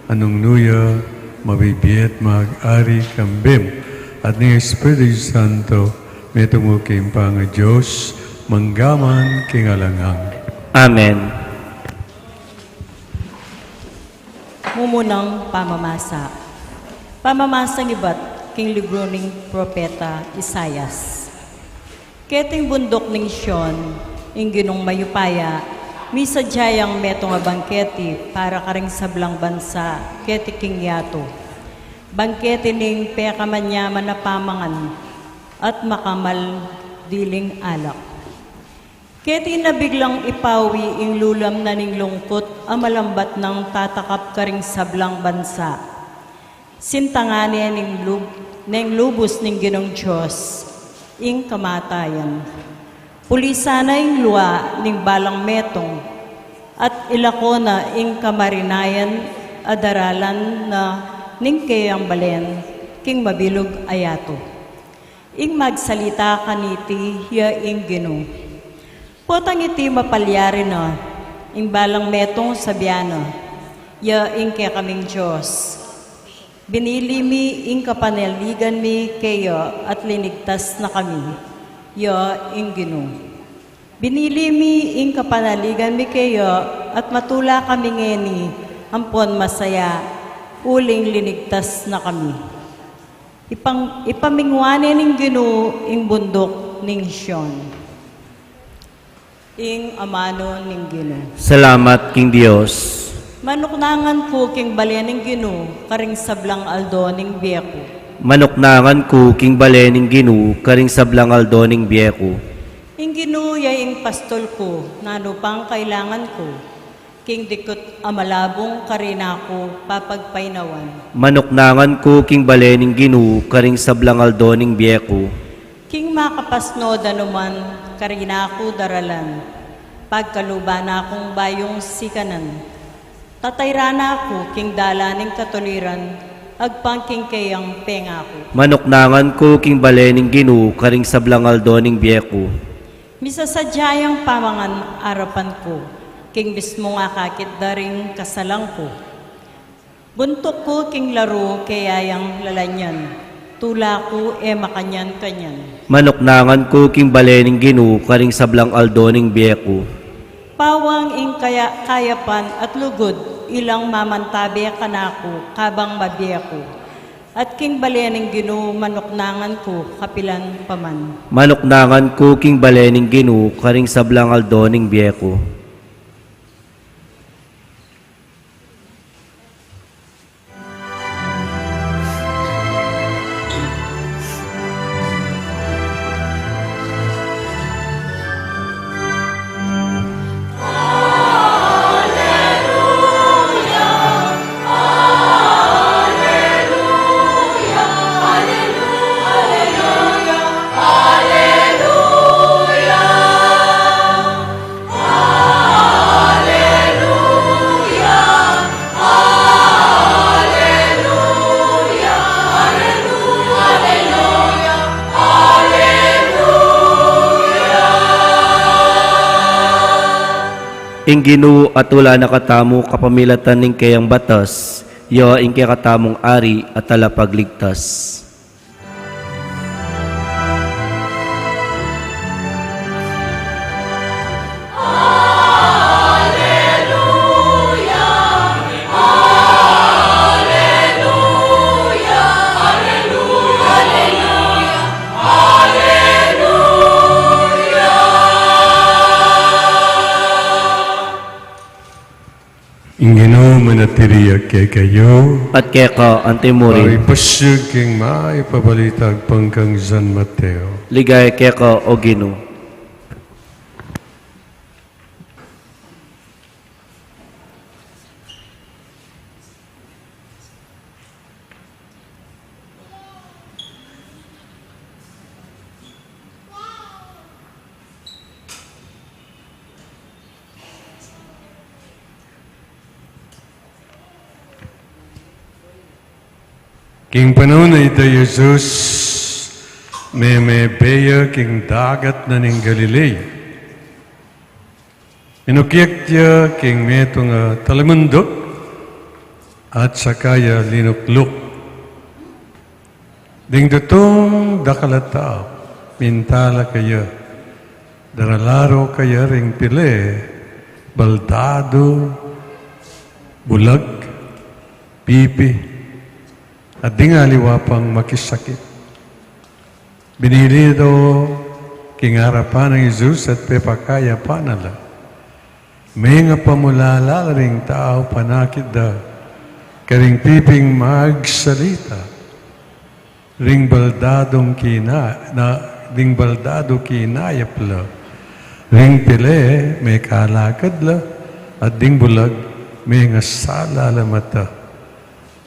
anong nuya, mabibiyat mag-ari kambim, at ni Espiritu Santo, may tumuking pang Diyos, manggaman king alangang. Amen. Mumunang pamamasa. Pamamasang iba't king libro ng propeta Isayas. Keting bundok ng Sion, ing ginong mayupaya, misadyayang metong bangketi para karing sablang bansa, keti king yato. Bangketi ning pekamanyaman na pamangan, at makamal diling alak. Keti na biglang ipawi ing lulam na ning lungkot ang malambat ng tatakap karing sablang bansa. Sintangani ning lubos ning ginong Diyos, ing kamatayan. Pulisana ing luwa ning balang metong, at ilako na ing kamarinayan adaralan na ning kayang balen, king mabilog ayato. Ing magsalita kaniti ya ing Ginoo. Potang iti mapalyari na, ing balang metong sabiano, ya ing kaya kaming Diyos. Binili mi ing kapanaligan mi kayo at linigtas na kami, ya ing Ginoo. Binili mi ing kapanaligan mi kayo at matula kami ngeni, ampon masaya, uling linigtas na kami. Ipamingwane ning Ginoo ing bundok ning Sion. Ing amano ning Ginoo. Salamat, King Diyos. Manuknangan ko king balen ning Ginoo karing sablang aldo ning biyeko. Manuknangan ko, King Balening Ginu, karing sablang aldo ning biyeko. Ing Ginoo yay ing pastol ko, nano pang kailangan ko. king dikot amalabong karinako papagpainawan. Manuknangan ko king balening Ginoo karing sablangal doning biyeko. King makapasno danuman karinako daralan, pagkaluban akong bayong sikanan. Tatayrana ako king dalaning katuliran, agpangking kayang pengako. Manuknangan ko king balening Ginoo karing sablangal doning biyeko. Misasadyayang pamangan arapan ko, king mismo nga kakit daring kasalang ko. Buntok ko king laro kayayang lalanyan, tula ko makanyan-kanyan. Manuknangan ko king balening Ginoo karing sablangal doning biyeko. Pawang ing kayapan at lugod, ilang mamantabi kanako, kabang mabiya ko. At king balening Ginoo manuknangan ko, kapilan paman. Manuknangan ko king balening Ginoo karing sablangal doning biyeko. Ing Ginoo at wala nakatamo kapamilatan ning kayang batas, yo ing kaya katamong ari at talapagligtas. Ingino manatiriya kay kayo, At kaya ka, antimurin, paripasyag king maipabalitag pangkang San Mateo. ligay kaya ka, o Ginoo. King panahon na ito, Jesus, may beya king dagat na ning Galilei. Inukiyak tiya king meto nga talamundok at sakaya linukluk. Ding dutong dakalata, mintala kaya, daralaro kaya ring pile, baldado, bulag, pipi, at di nga liwapang makisakit. Binili do kingarapan ng Jesus at pepakaya panala. May nga pamulala ring tao panakit da, karing piping magsalita, ring baldado kinayapla, ring pile may kalakad la, at ding bulag may nga sala la mata.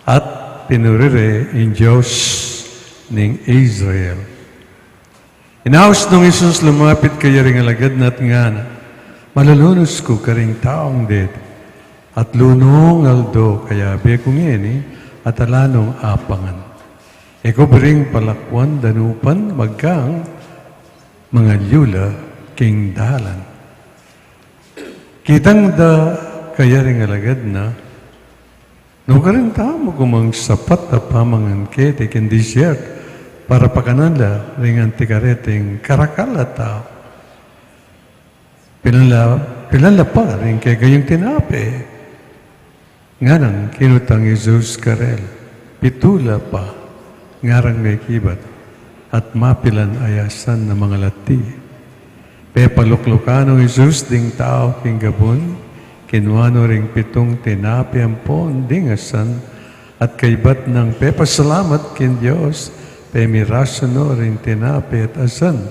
At pinurire in Diyos ning Israel. Inaos nung Isus lumapit kaya ring alagad na't nga na, malulunos ko karing taong det, at lunong aldo kaya be kong ini, at alanong apangan. Eko bering palakwan danupan magkang mga yula king dalan. Kitang da kaya ring alagad na, no karin tamo kumang sapat na pamangan kete ken desert para pakananda ring antikareteng karakala tao. Pilala pa ring kay gayong tinape. Nganang kinutang Jesus karel. Pitula pa ngarang may kibat at mapilan ayasan na mga lati. Pepaluklukano Jesus ding tao king gabon. Kinuano ring pitong tinapi ang pondingasan at kaibat ng pepasalamat kin Diyos, pemirasano ring tinapi at asan,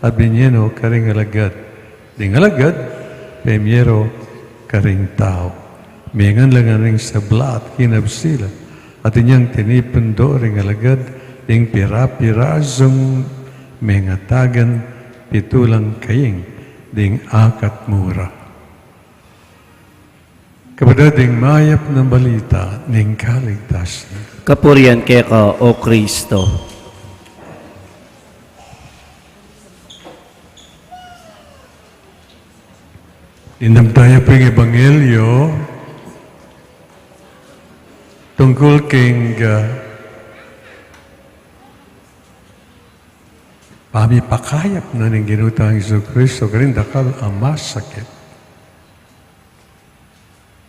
at binyeno karing alagad. Ding alagad, pemyero karing tao. Mingan lang ring sabla at kinabsila. At inyang tinipundo ring alagad ding pira-pirazong mengatagan pitulang kaying ding akat mura. Kabadading mayap ng balita ning kaligtasan. Kapurian keka, O Kristo. Inamdaya po yung Ebanghelyo tungkol king pamipakayap na ng ginutang Iso Kristo karin dakal ang masakit.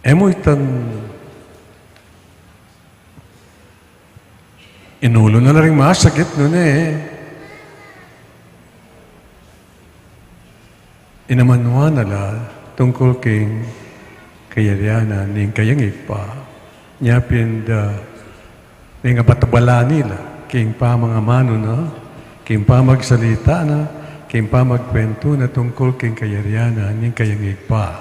Emo itan inulo na rin masakit nun Inamanwa nala tungkol king kayariana ning kayangig pa. Nyapin nga batabala nila king pa mga mano na king pa magsalita na king pa magkwento na tungkol king kayariana ning kayangig pa.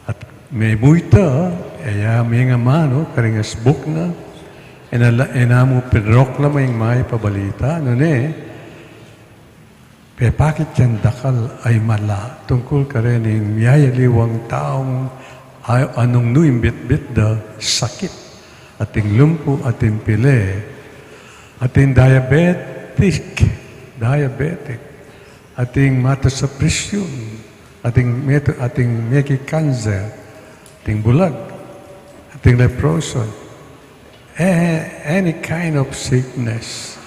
At may buita may nga mano karing asbuk na enamo pinrokla may may pabalita Pe bakit yan dakal ay mala tungkol ka rin yung yayaliwang taong anong nuim bit-bit da sakit ating lumpo ating pile ating diabetic ating mata sa presyon ating meki cancer ating bulag ating leproson any kind of sickness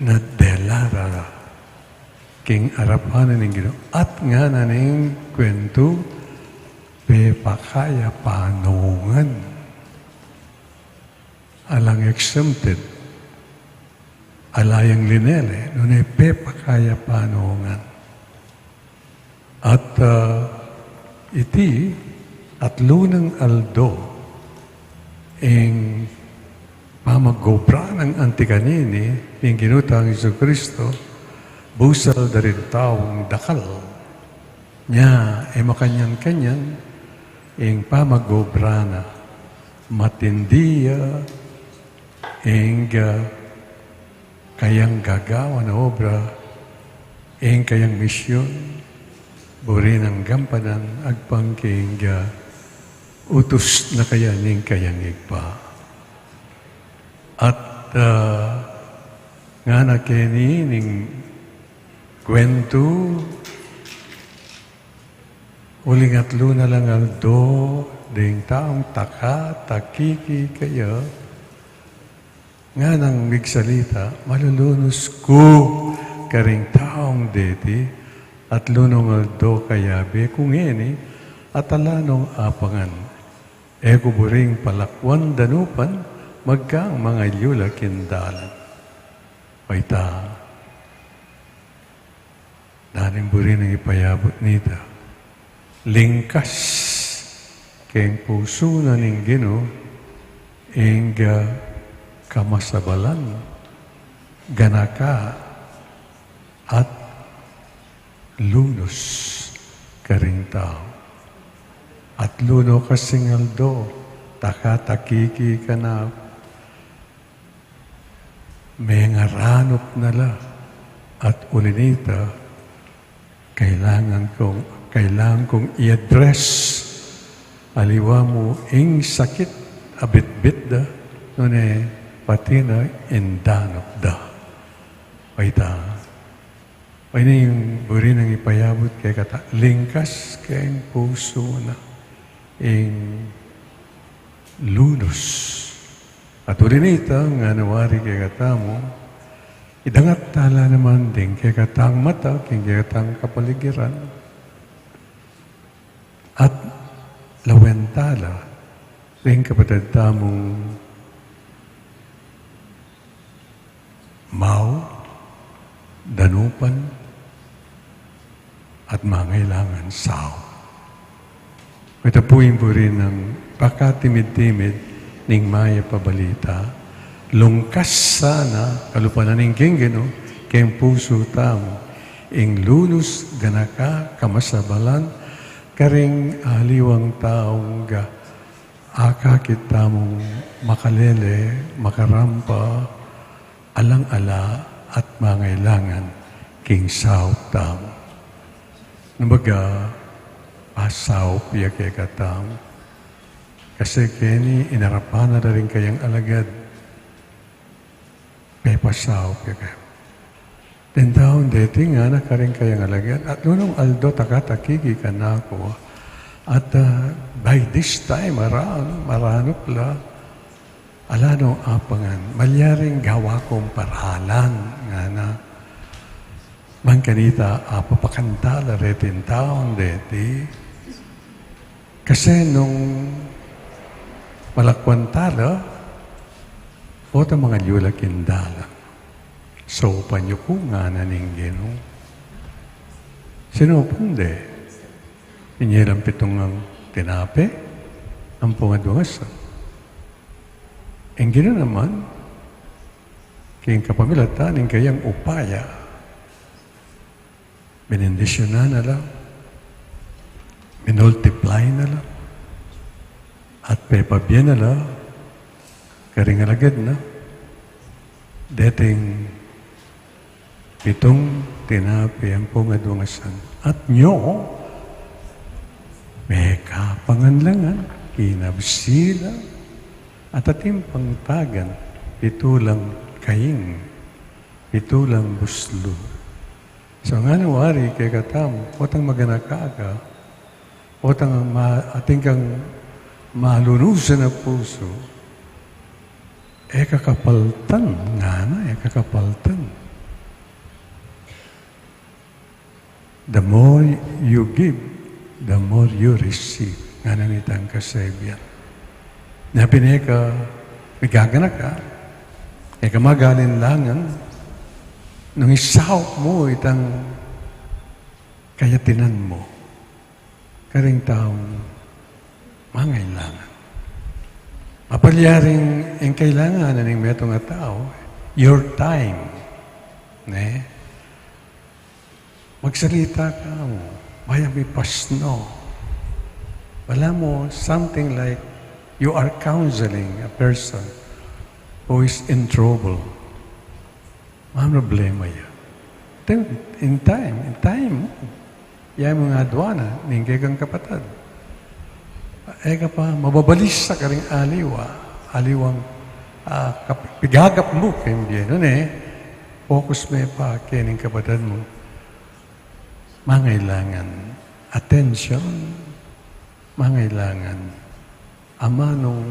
na delara king arapanan ng Ginoo at nga na ning kwento pe pakaya panungan alang exempted alayang linele nunay pe pakaya panungan at iti at lunang aldo ing pamagobra ng antikanini ng ginutang Iso Kristo, busal da rin taong dakal. Nya, makanyan-kanyan, ing pamagobra na matindiya, ing kayang gagawa na obra, ing kayang misyon, buri ng gampanan, agpangking utos na kaya ning kayang igpa. At nga na kini ning kwento uling atlo na lang aldo ding taong takiki kaya nga nang migsalita malulunos ko karing taong deti at lunong aldo kayabe kung ini at alanong apangan ego buring palakwan danupan magkaang mga yula kindalan. Paita, daning buri ng ipayabot nita, lingkas keng puso na ning Ginoo ing kamasabalan, ganaka at lunos karing tao. At luno kasing aldo, takatakiki ka na may ngaranop nala at ulinita kailangan kong i-address aliwa mo ing sakit abit-bit da nune pati na indanop da paita pwede yung buri nang ipayabot kay kata lingkas kay puso na ing lunos. At ulinita, nga nawari kay katamo, idangat tala naman din kay katang mata, kay katang kapaligiran. At lawentala, rin kapatid tamong mau, danupan, at mangailangan sao. Ito po yung buri ng pakatimid-timid ning maya pabalita, lungkas sana, kalupanan ning Ginoo, kayong puso tamo, ing lunus ganaka kamasabalan, karing aliwang taong ga, akakit tamong makalele, makarampa, alang-ala at mangailangan, king saup tamo. Nambaga, pasaup ya kay katamo. Kasi kini inarapan na rin kayang alagad. May pasaup ya kayo. Tindaon deti nga na karing kayang alagad. At nunong aldo takatakigi ka na ako. At by this time, marano pala, alano apangan, malyaring gawa kong paralan nga na mangkanita apapakantala retin taon deti. Kasi nung malakwantala, o mga yulakindala. So, panyuko nga na ninggino. Sino punde? Inyelang pitong ang tinape, ang pungadungasan. Ang gino naman, kayong kapamilatan, ang kayang upaya, benendisyonan na lang, minultiply na lang, at pepabyen na lang, karing alagad na, dating pitong tinapi ang pungadungasan. At nyo, may kapanganlangan, kinabsila, at ating pangtagan, pitulang kaing, pitulang buslo. So nga nawari kay katam, otang maganakaga, otang ating kang malunusan na puso, kakapaltan nga na, kakapaltan. The more you give, the more you receive. Nga na nitang kasaybian. Na pineka, igagana ka, magalinlangan, nung isahok mo itang kayatinan mo, karing taong mangailangan. Mapalyaring ang kailangan ng metong nga tao, your time. Ne? Magsalita ka mo. Maya may pasno. Wala mo something like you are counseling a person who is in trouble. Mga problema yan. In time, yan mga adwana, ninggay kang kapatid. Eka pa, mababalis sa karing aliwang pigagap mo, hindi nun focus mo pa kining kapatid mo. Mangailangan attention, mangailangan amanong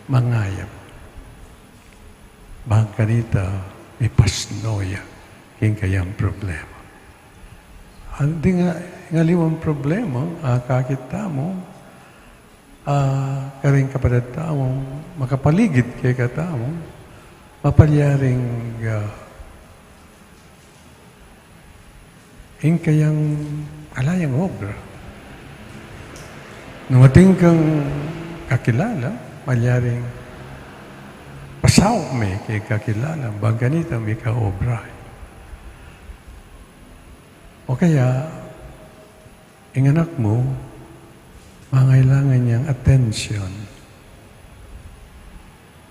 mangayap. Bangkanita, may pasnoya, king kayang problema. Hindi nga liwang problema, kakita mo, karing kapatid tamo, makapaligid kay katamo, mapalyaring in kayang alayang obra. Nung ating kang kakilala, malyaring pasaw may kay kakilala, baganita may kaobra. O kaya, ang anak mo, mangailangan niyang attention.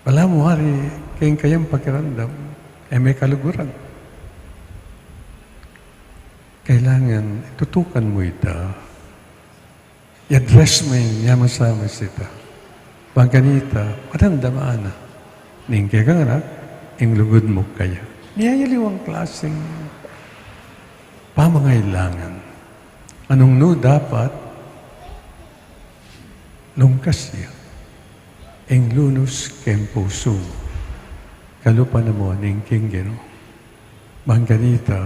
Wala mo hari, kayang pakiramdam, may kaluguran. Kailangan, tutukan mo ito. I-address mo yung yaman-sama sita. Baganita, maramdamaan na. Ningkay kang anak, yung lugod mo kaya. Niyayaliwang klaseng pamangailangan. Anong no dapat lungkas siya. Ing lunus kem puso. Kalupa na mo ning kinggeno. Bangganita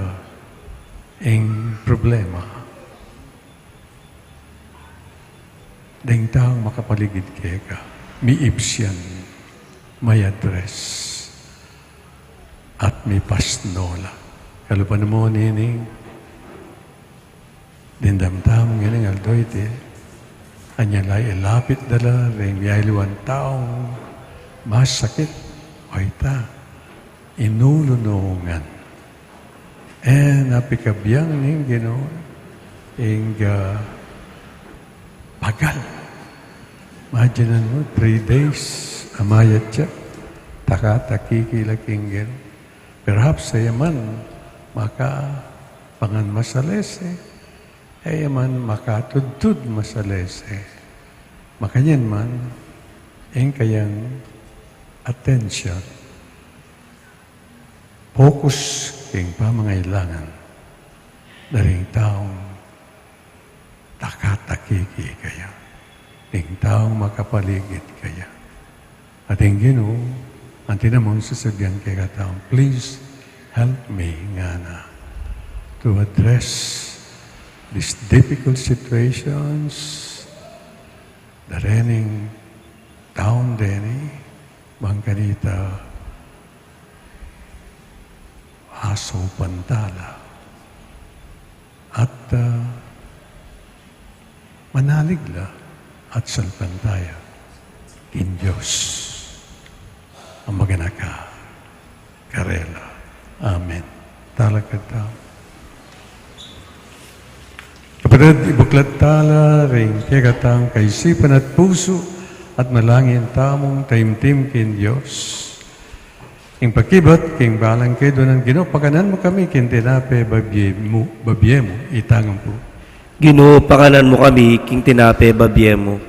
ing problema. Ding taong makapaligid kaya ka. Miibs yan. May address. At may pasnola. Kalupa na mo nining. Dindamtam nga aldoy ti. Anyalay ilapit dala, rin yayluan taong masakit, o ita, inulunungan. napikabiyang ning Ginoo ing bagal. Imaginean mo, 3 days, amayat siya, takatakikilaking Ginoo. Perhaps sa yaman, pangan masalese, yaman makatudtud masalese. Makanyan man, ing kayang attention, focus king pamangailangan daring taong takatakiki kaya, ing taong makapaligid kaya. At ang Ginoo, ang tinamon sasabihan kay kataong, please help me nga na to address these difficult situations that rening taon deni bang kanita aso pantala at manaligla at salpantaya kin Diyos ang maganaka karela. Amen. Talagad tao. Kapatid, ibuklat tala ring kikatang kaisipan at puso at malangin tamong taimtim kin Diyos. Ing pakibat, king balang kayo doon ang Ginoo, paganan mo kami, kin tinape babyemo, itangan po. Ginoo, pakanan mo kami, king tinape babyemo.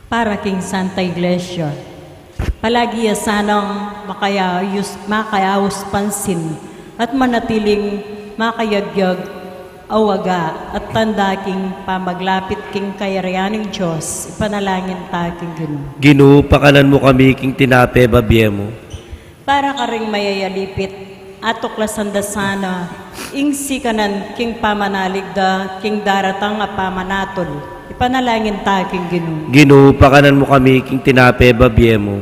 Para king Santa Iglesia, palagi sanang makayawos pansin at manatiling makayagyag awaga at tanda king pamaglapit king kayarianing Diyos, ipanalangin ta king Ginoo. Ginoo, pakanan mo kami, king tinape babyemo. Para ka ring mayayalipit at tuklasan da sana, ing sikanan king pamanaligda king daratang a pamanatol, ipanalangin ta king Ginoo. Ginoo, pakanan mo kami, king tinape babyemo.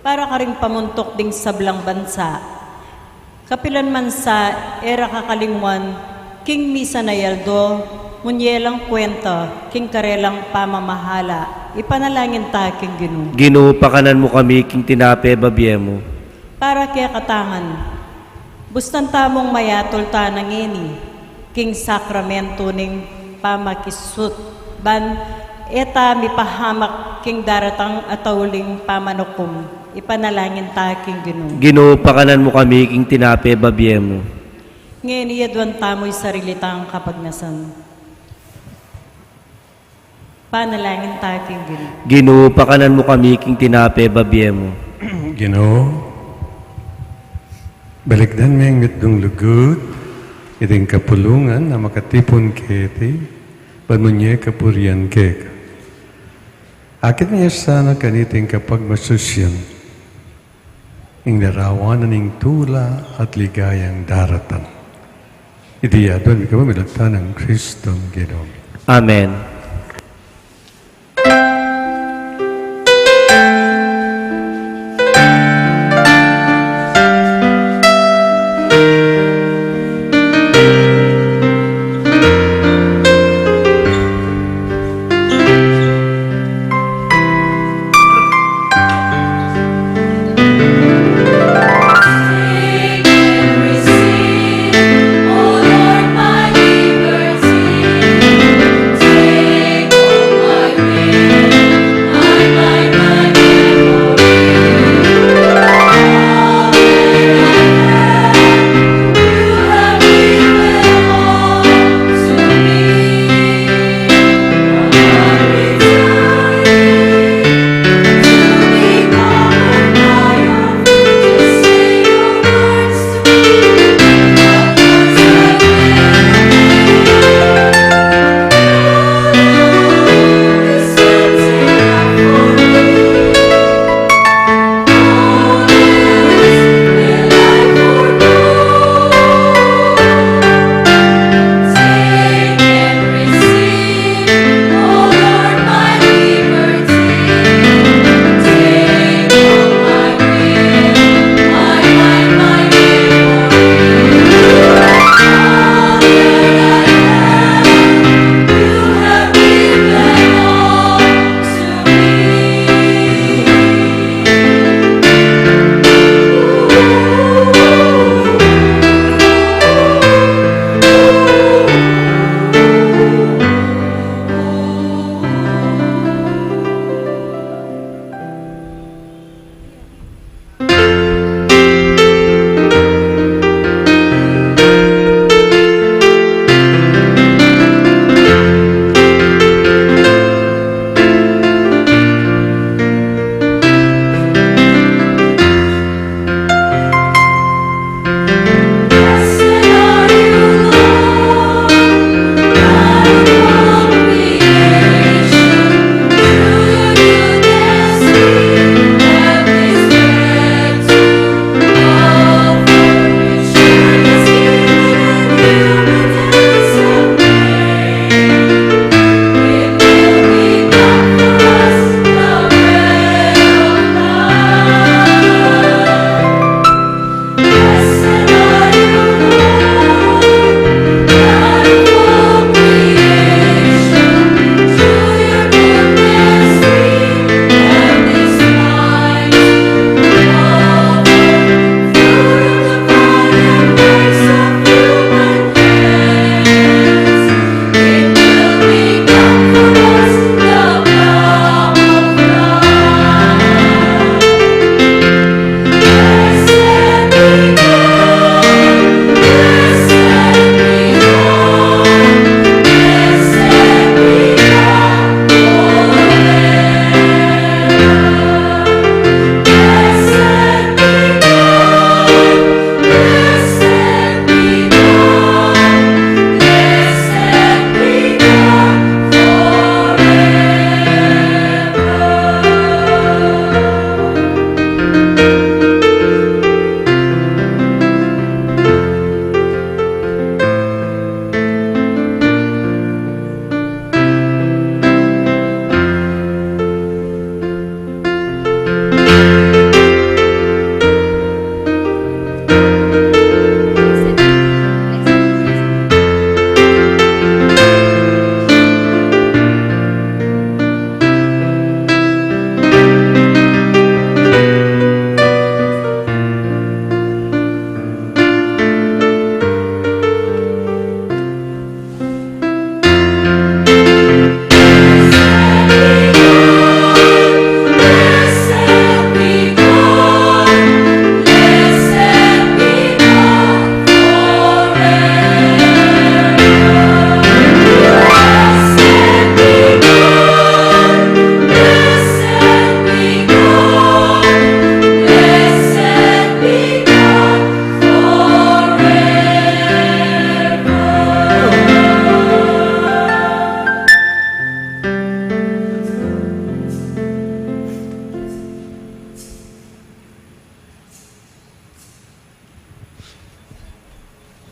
Para ka ring pamuntok ding sablang bansa, kapilan man sa era kakalingwan, king misa na yaldo, munyelang kwenta, king karelang pamamahala, ipanalangin ta king Ginoo. Ginoo, pakanan mo kami, king tinape babyemo. Para kaya katangan, bustan tamong mayatol ta ng ini, king sakramento ning pamakisut, ban eta mipahamak king daratang atauling pamanukom, ipanalangin ta king Ginoo. Ginoo, pakanan mo kami, king tinape babyemo. Ngayon iyadwan tamo'y sarili tang kapagnasan. Panalangin ta king Ginoo. Ginoo, pakanan mo kami, king tinape babyemo. Ginoo, balikdan mo yung mitdong lugod, iting kapulungan na makatipon kiti, pamunye kapurian keka. Akit niya sana kaniting kapag masusyan, ing larawan ng tula at ligayang daratan. Idiyadon, ikaw milagtan ng Kristong Ginoo. Amen. Receive, oh Lord, my liberty.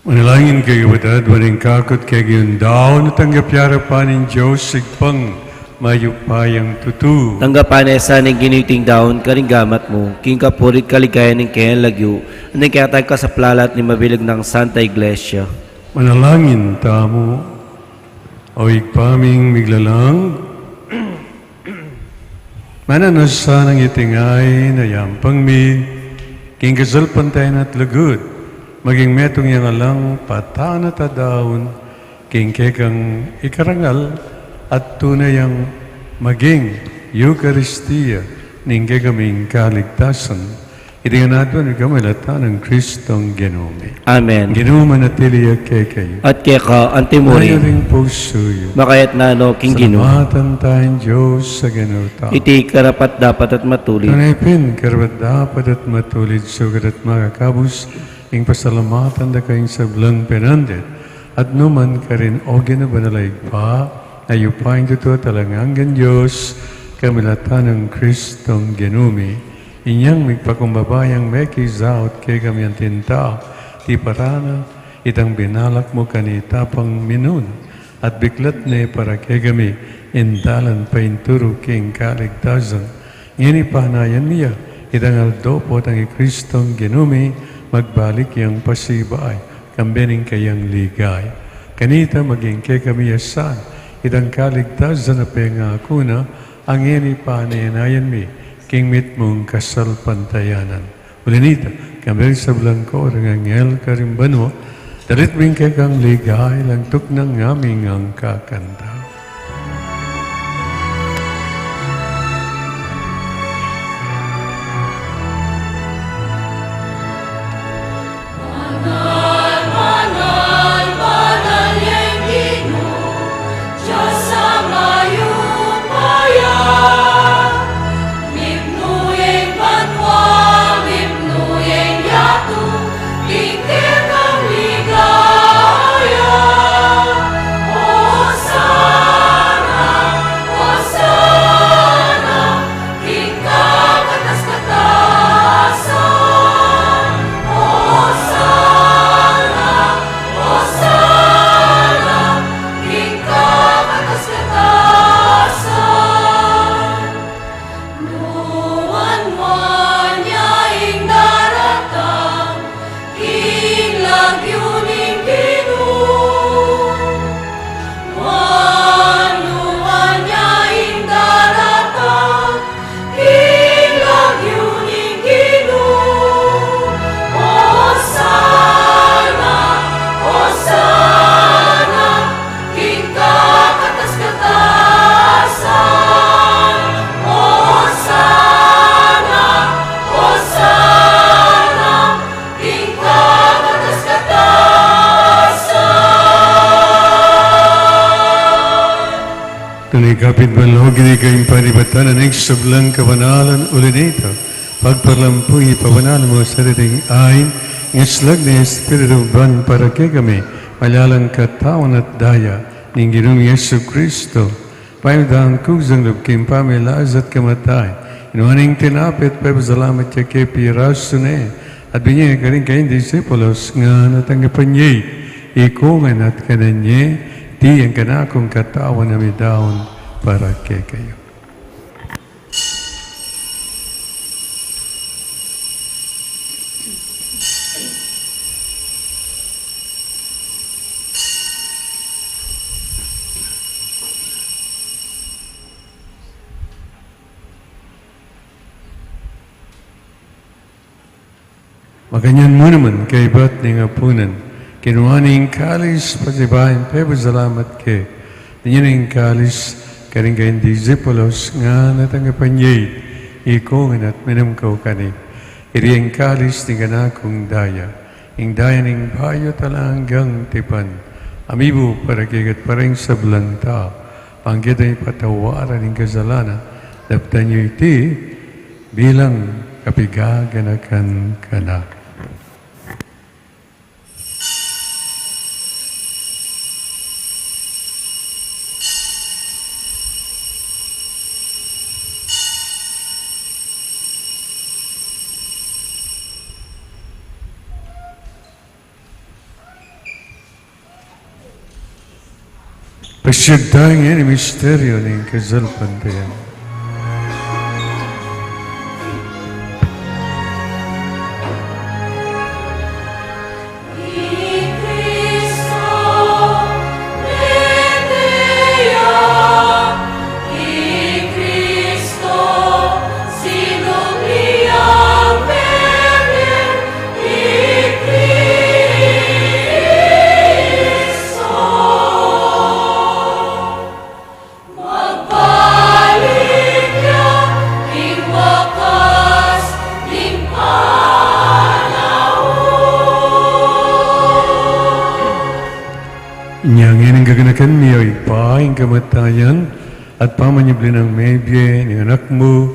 Manalangin kayo batad, waring kakot kay gayon daw, natanggap yara pa ng Diyos, sigpang mayupayang tutu. Tanggapan esa ng ginuting daon karinggamat mo, king kapurit kaligayan ng kayan lagyo, anong kayatag ka sa plalat ni mabilag ng Santa Iglesia. Manalangin tamo, o igpaming miglalang, mananasa ng itingay na yampang mi, king kasalpantayan at lagod, maging metong yang alang patana tadaon, king kekang ikarangal, at tunay ang maging Eucharistia, ning kekaming kaligtasan, iti nga natin ikamalata ng Kristong Genome. Amen. Ginuma na tiliya kay At keka antimurin, ring pusoyo. makayat na no king gino. Salamatan tayong Diyos sa ginuta. Iti karapat dapat at matuloy. Tunaypin, karapat dapat at matulid sugat at makakabus, ing pasalamatan da kayong sablang penandet, at numan ka rin o ginabanalayg pa, ayupain totoo talanganggan Diyos, kamilatan ng Kristong Genumi, inyang migpakumbabayang mekizaot kay kami ang tinta, ti parana, itang binalak mo kanita pang minun, at biklat ne para kay kami, indalan pa inturo king kaligtasan, ngini pahanayan niya, itang aldopot ang Kristong Genumi, magbalik yang pasibay, kambening kayang ligay. Kanita maging kay kami yasan, itang kaligtasan na pengakuna, ang ngini pahanayan mi, king mit mong kasalpantayanan. Ulinita, kami sa blangko, ang angel karimbano, dalit ming kang ligay, langtok ng aming ang kakanta. Kapit balog ni kayong panibatan na nagsablang kabanalan ulinito. Pagparlampuy pabanalan mo sa dating ay ngaslag ni Espiritu Ban para kay kami malalang katawan at daya ng Ginoong Yesu Kristo. Payudang kusang lubking pamilas at kamatay. Inuaning tinapit pabasalamat siya kay Piraso na at binyay ka rin kayong disipulos nga natanggapan niya. Ikungan at kananya di ang kanakong katawan na may daon para kay kayo. Maganyan mo naman kay ba't ni ngapunan, kinuhaning kalis pasibahin pebo salamat kay, dinyaning kalis karing kayong disipulos nga natanggapan niya, ikungan at minamkaw kani. Iriyang kalis ni ganakong daya, ing daya ning bayo talanggang tipan, amibo para kigat parang sablang tao, panggit ay patawaran ng kasalanan, daptan niyo iti bilang kapigaganakan kana. Pasyagdahan ngayon ang misteryo ng kasalpantayan. Inyangin ang gaganakan niyo ipa ang kamatayan at pamanyibli ng medye ni anak mo,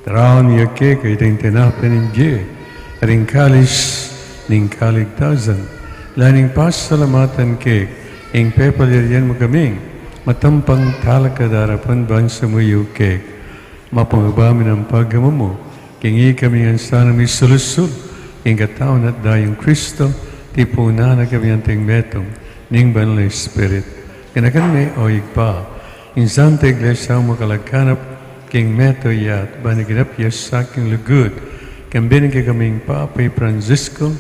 taraw niya ke kay ting tinapin ng Diye, aring kalis ning kaligtasan, laning pasalamatan ke, ing pepalirian mo kaming, matampang talakadarapan bang sumuyo ke, mapangabamin ang pagamo mo, kingi kami ang sana may solusyon, ing katawan at dayong Kristo, tipuna na kami ang ting metong, ning banal na Spirit. Kanakan may oig pa. In Santa Iglesia ang makalagkanap king meto yat baniginap yas sa aking lugod. Kambinin ka kaming Papay Francisco,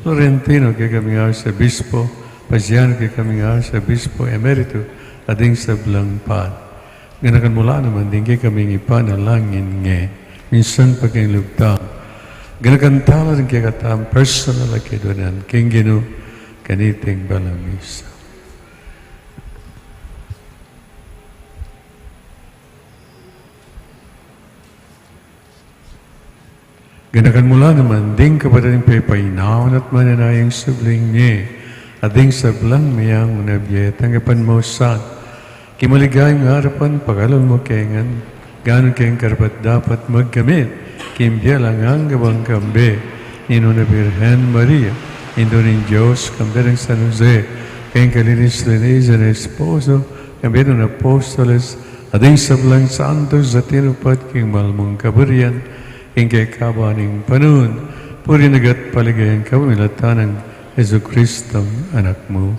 Florentino ka kaming Arcebispo, Pasiano ka kaming Arcebispo Emerito, ading sa Blangpad. Ganakan mula naman din ka kaming ipanalangin nge. Minsan pa kayong lugtang. Ganakan tala rin kaya katam personal akidonan. King Gino, kaniting balamisa. Ganakan mula naman, ding kapataling pepainawan at mananayang subling niya, ading sablang mayang unabye, tanggapan mo saan. Kimaligayang harapan, pagalon mo kengan, gano'n kayang karapat dapat magkamit, kimbya lang ang gabang kambe, nino na Birhen Maria, Indo ng Diyos, kambi ng San Jose, kayong kalinis Denise na esposo, kambi ng Apostoles, ading sablang santos at tinupat king malmong kaburian, king kay kabaning panun, puri nagat paligayang kamilatan ng Yesu Kristo, anak mo.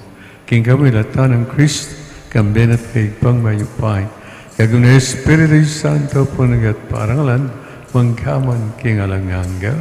King kamilatan ng Kristo, kambi at kay pangmayupay, kagong na Espiritu Santo po nagat parangalan, mangkaman king alanganga.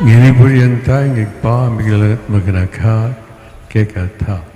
Giniburian tayo ngigpamiglan at magnakha kekata.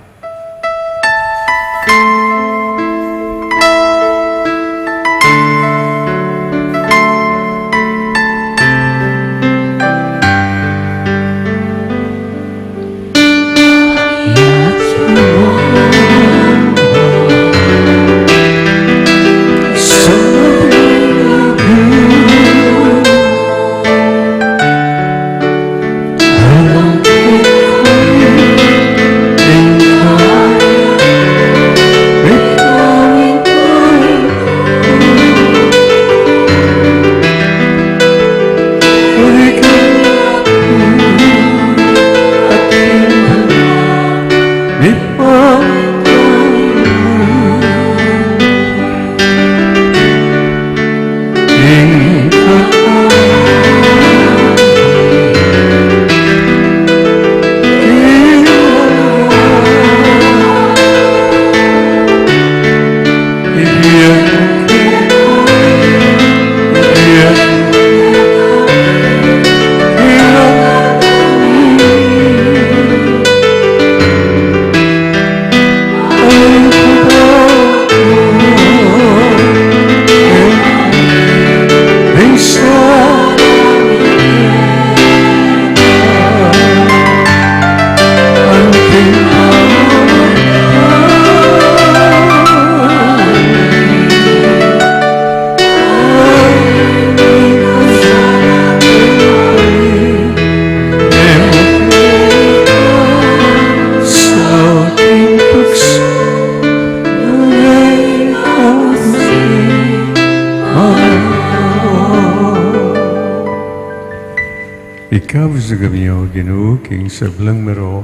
ikabos sa gabi niyo, Ginoo, king sablang mero,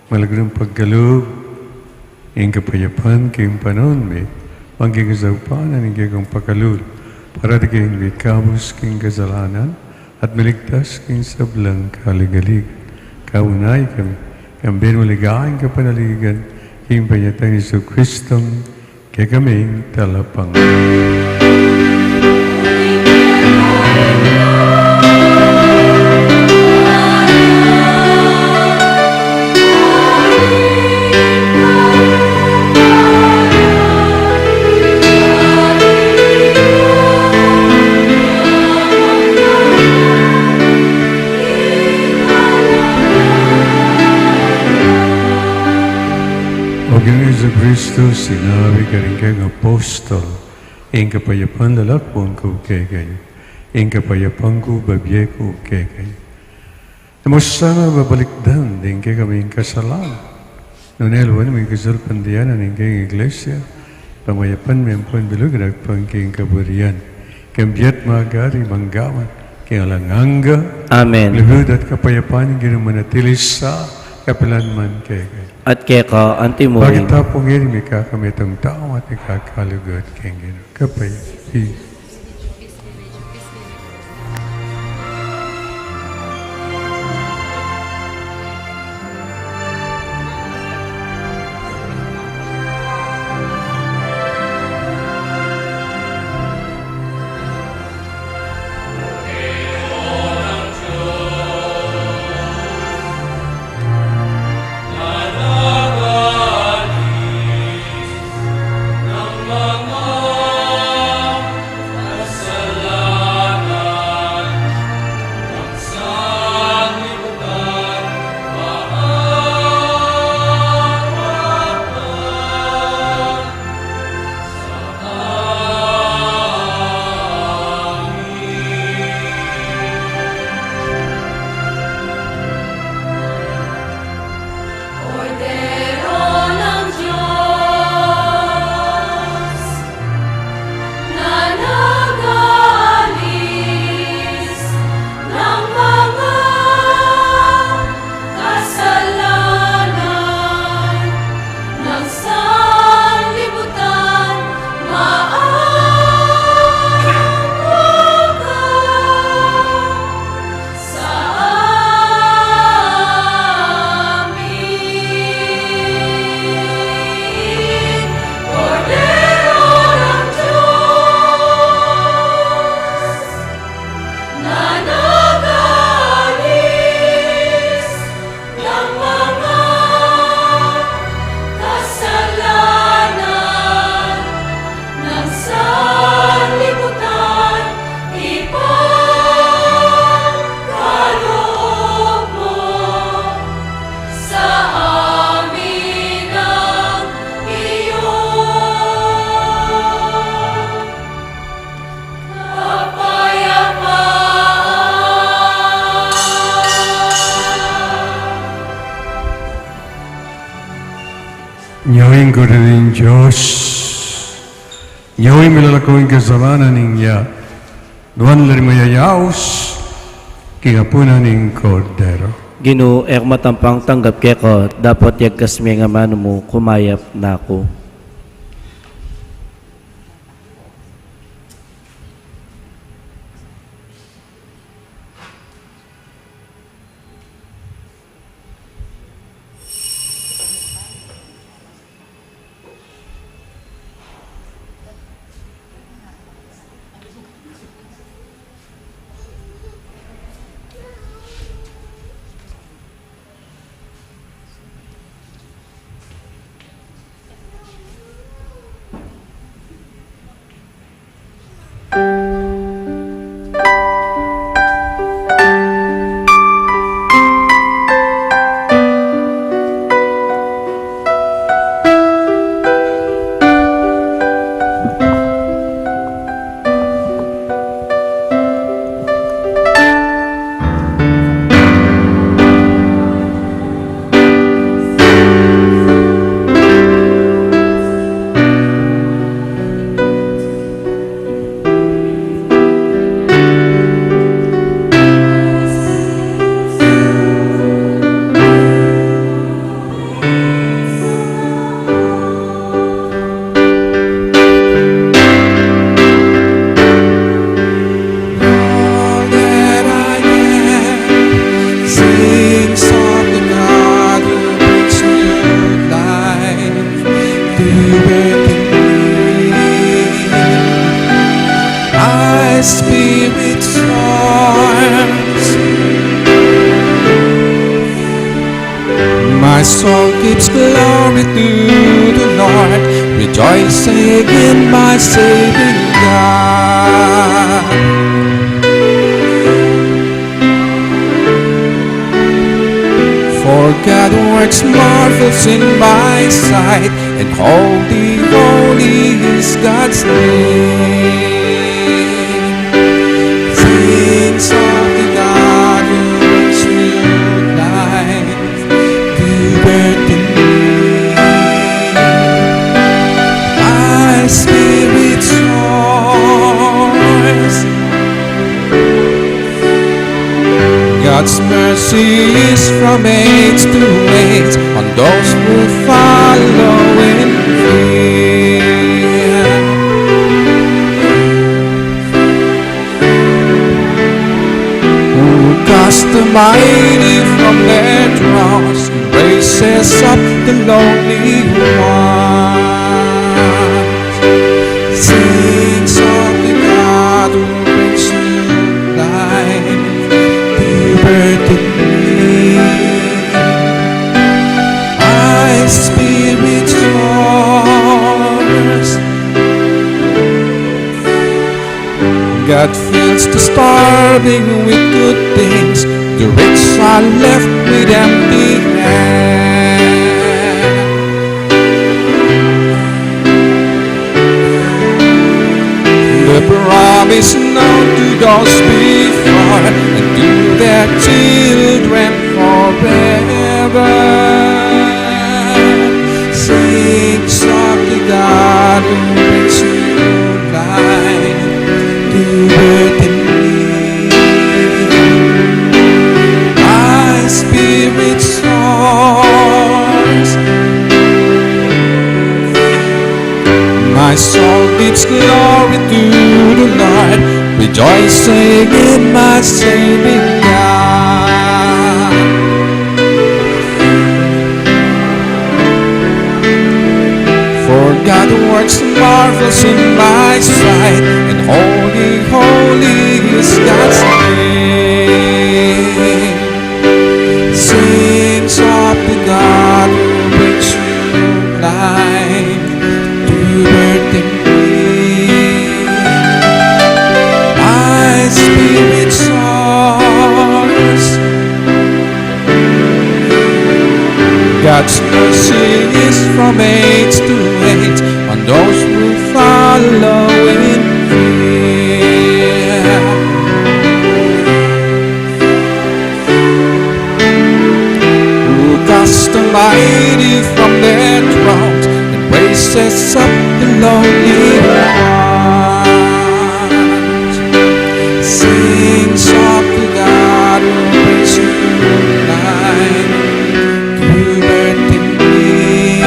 malagang pagkaloob, ing kapayapan, king panon, may pangkigasawpanan, ing kong pakalul, para di kayong ikabos, king kasalanan, at maligtas, king sablang kaligalig. Kaunay kami, kambin maligaing kapanaligan, king panyatang Isu Kristong, kaya kaming talapang. Sa Kristo, sinabi ka rin kayong apostol, ing kapayapan lalakpon ko kay kayo, ing kapayapan ko babye ko kay kayo. Namos sana babalikdan, din kay kaming kasalan. Noon elwan, may kasal pandiyanan, ing kayong iglesia, pamayapan may ampon bilog, nagpang kayong kaburian, kambiyat magari, manggawan, kayong langanga, Amen. luhod at kapayapan, ginumanatilis sa kapilanman kay kayo. At keka, ang Bakit timurin. tapong yun, may kakamitong tao at ikakalugod keng gino. Kapay, peace. Nyoing ko rin Diyos, nyoing milalakawing kasalanan niya, duwan lari mayayaos, kingapunan ng kordero. Ginoo, matampang tanggap keko, dapat yagkas may nga mano mo, kumayap na ako. doeth in me. My spirit soars, my soul gives glory to the Lord, rejoicing in my saving God. For God works marvels in my sight, and holy, holy is God's name. Things of the God who brings new life, doeth in me. My spirit soars, God's mercy is from age to age on those who follow in fear. Who cast the mighty from their thrones, raises up the lonely ones. Sings of the God who brings new life, doeth in me. My spirit soars, God fills the starving with good things, the rich are left with empty hands. The promise known to those before, and to their children forever. Sings of the God who brings new life, doeth in me. My spirit soars, my soul gives glory to the Lord, rejoicing in my saving God. For God works marvels in my sight, and holy, holy is God's name. Sings of the God who brings new life, doeth in me. My spirit soars, God's mercy is from age to age on those who follow in fear. Who casts the mighty from their thrones, and raises up the lonely ones. Sings of the God who brings new life, doeth in me.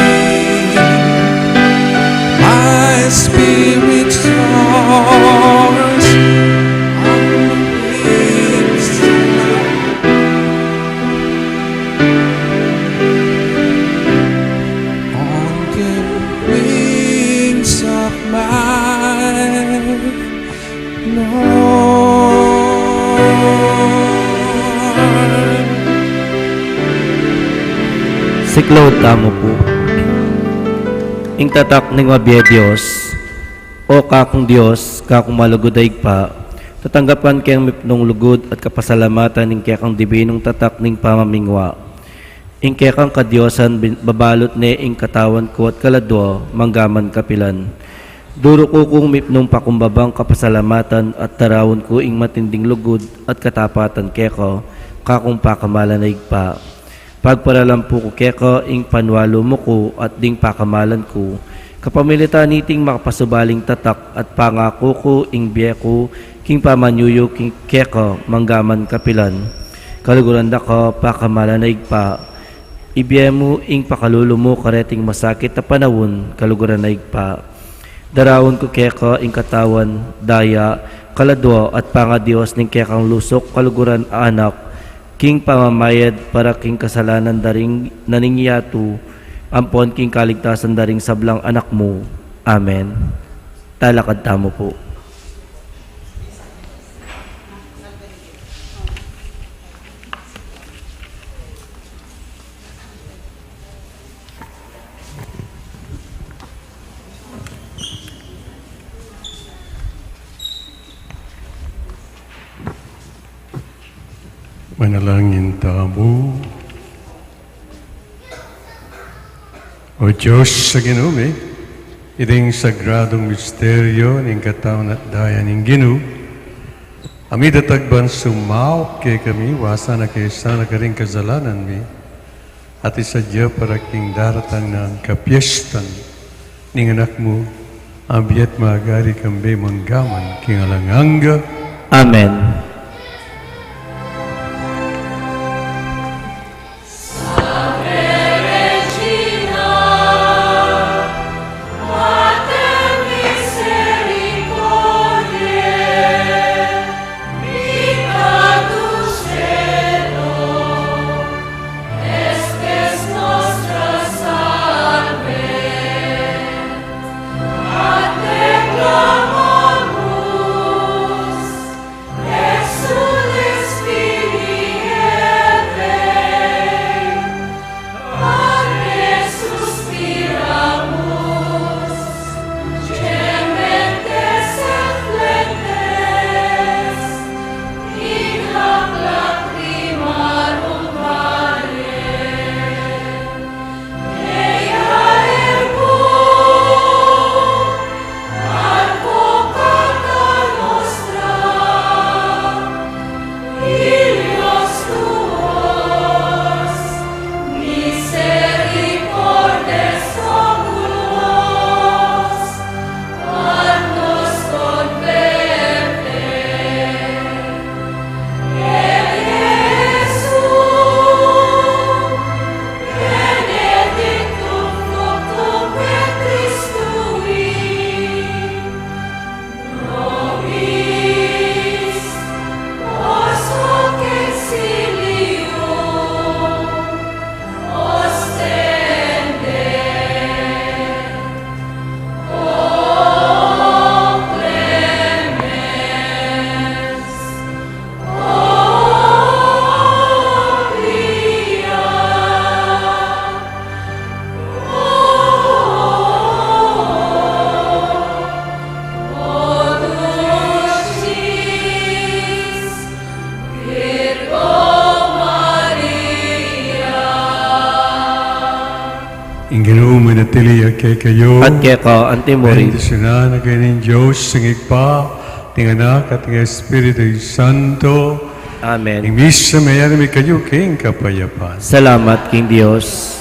My spirit soars on the wings of light. On the wings of my Lord. Siklod tamo po. Ing tatak ning wabye Dios, o kakong Dios, kakong malugodaig pa, tatanggapan kayang mipnong lugod at kapasalamatan ning kayakang dibinong tatak ning pamamingwa. Ing kayakang kadiosan babalot ne ing katawan ko at kaladwa, manggaman kapilan. Duro ko kung mipnong pakumbabang kapasalamatan at tarawon ko ing matinding lugod at katapatan keko, kakong pakamalanay pa. Pagparalampo ko keko ing panwalo mo ko at ding pakamalan ko, kapamilita niting makapasubaling tatak at pangako ko ing biye ko, king pamanyuyo king keko, manggaman kapilan. Kaluguranda ko pakamalanay pa, ibiye mo ing pakululo mo kareting masakit na panawon, kaluguranay pa. Darawon ko keko ing katawan, daya, kaladwa at pangadios ning kekang lusok, kaluguran anak, king pamamayad para king kasalanan daring naningyatu, ampon king kaligtasan daring sablang anak mo. Amen. Talakad tamo po. Manalangin tamo. O Diyos sa Ginoo, iting sagradong misteryo ng katawan at daya ng Ginoo, amid atagban sumaw kay kami, wasa na kay sana ka rin kasalanan mi, at isadya para king daratang ng kapyestan ng anak mo, abiyat maagari kambe manggaman king alanganga. Amen. Ang Ginoo manatili kay kayo. At kaya ka, antimori. Bendisyonan na kayo ng Diyos, singig pa, ting anak at ng Espiritu Santo. Amen. Ang misa mayroon kayo king kapayapaan. Salamat, King Dios.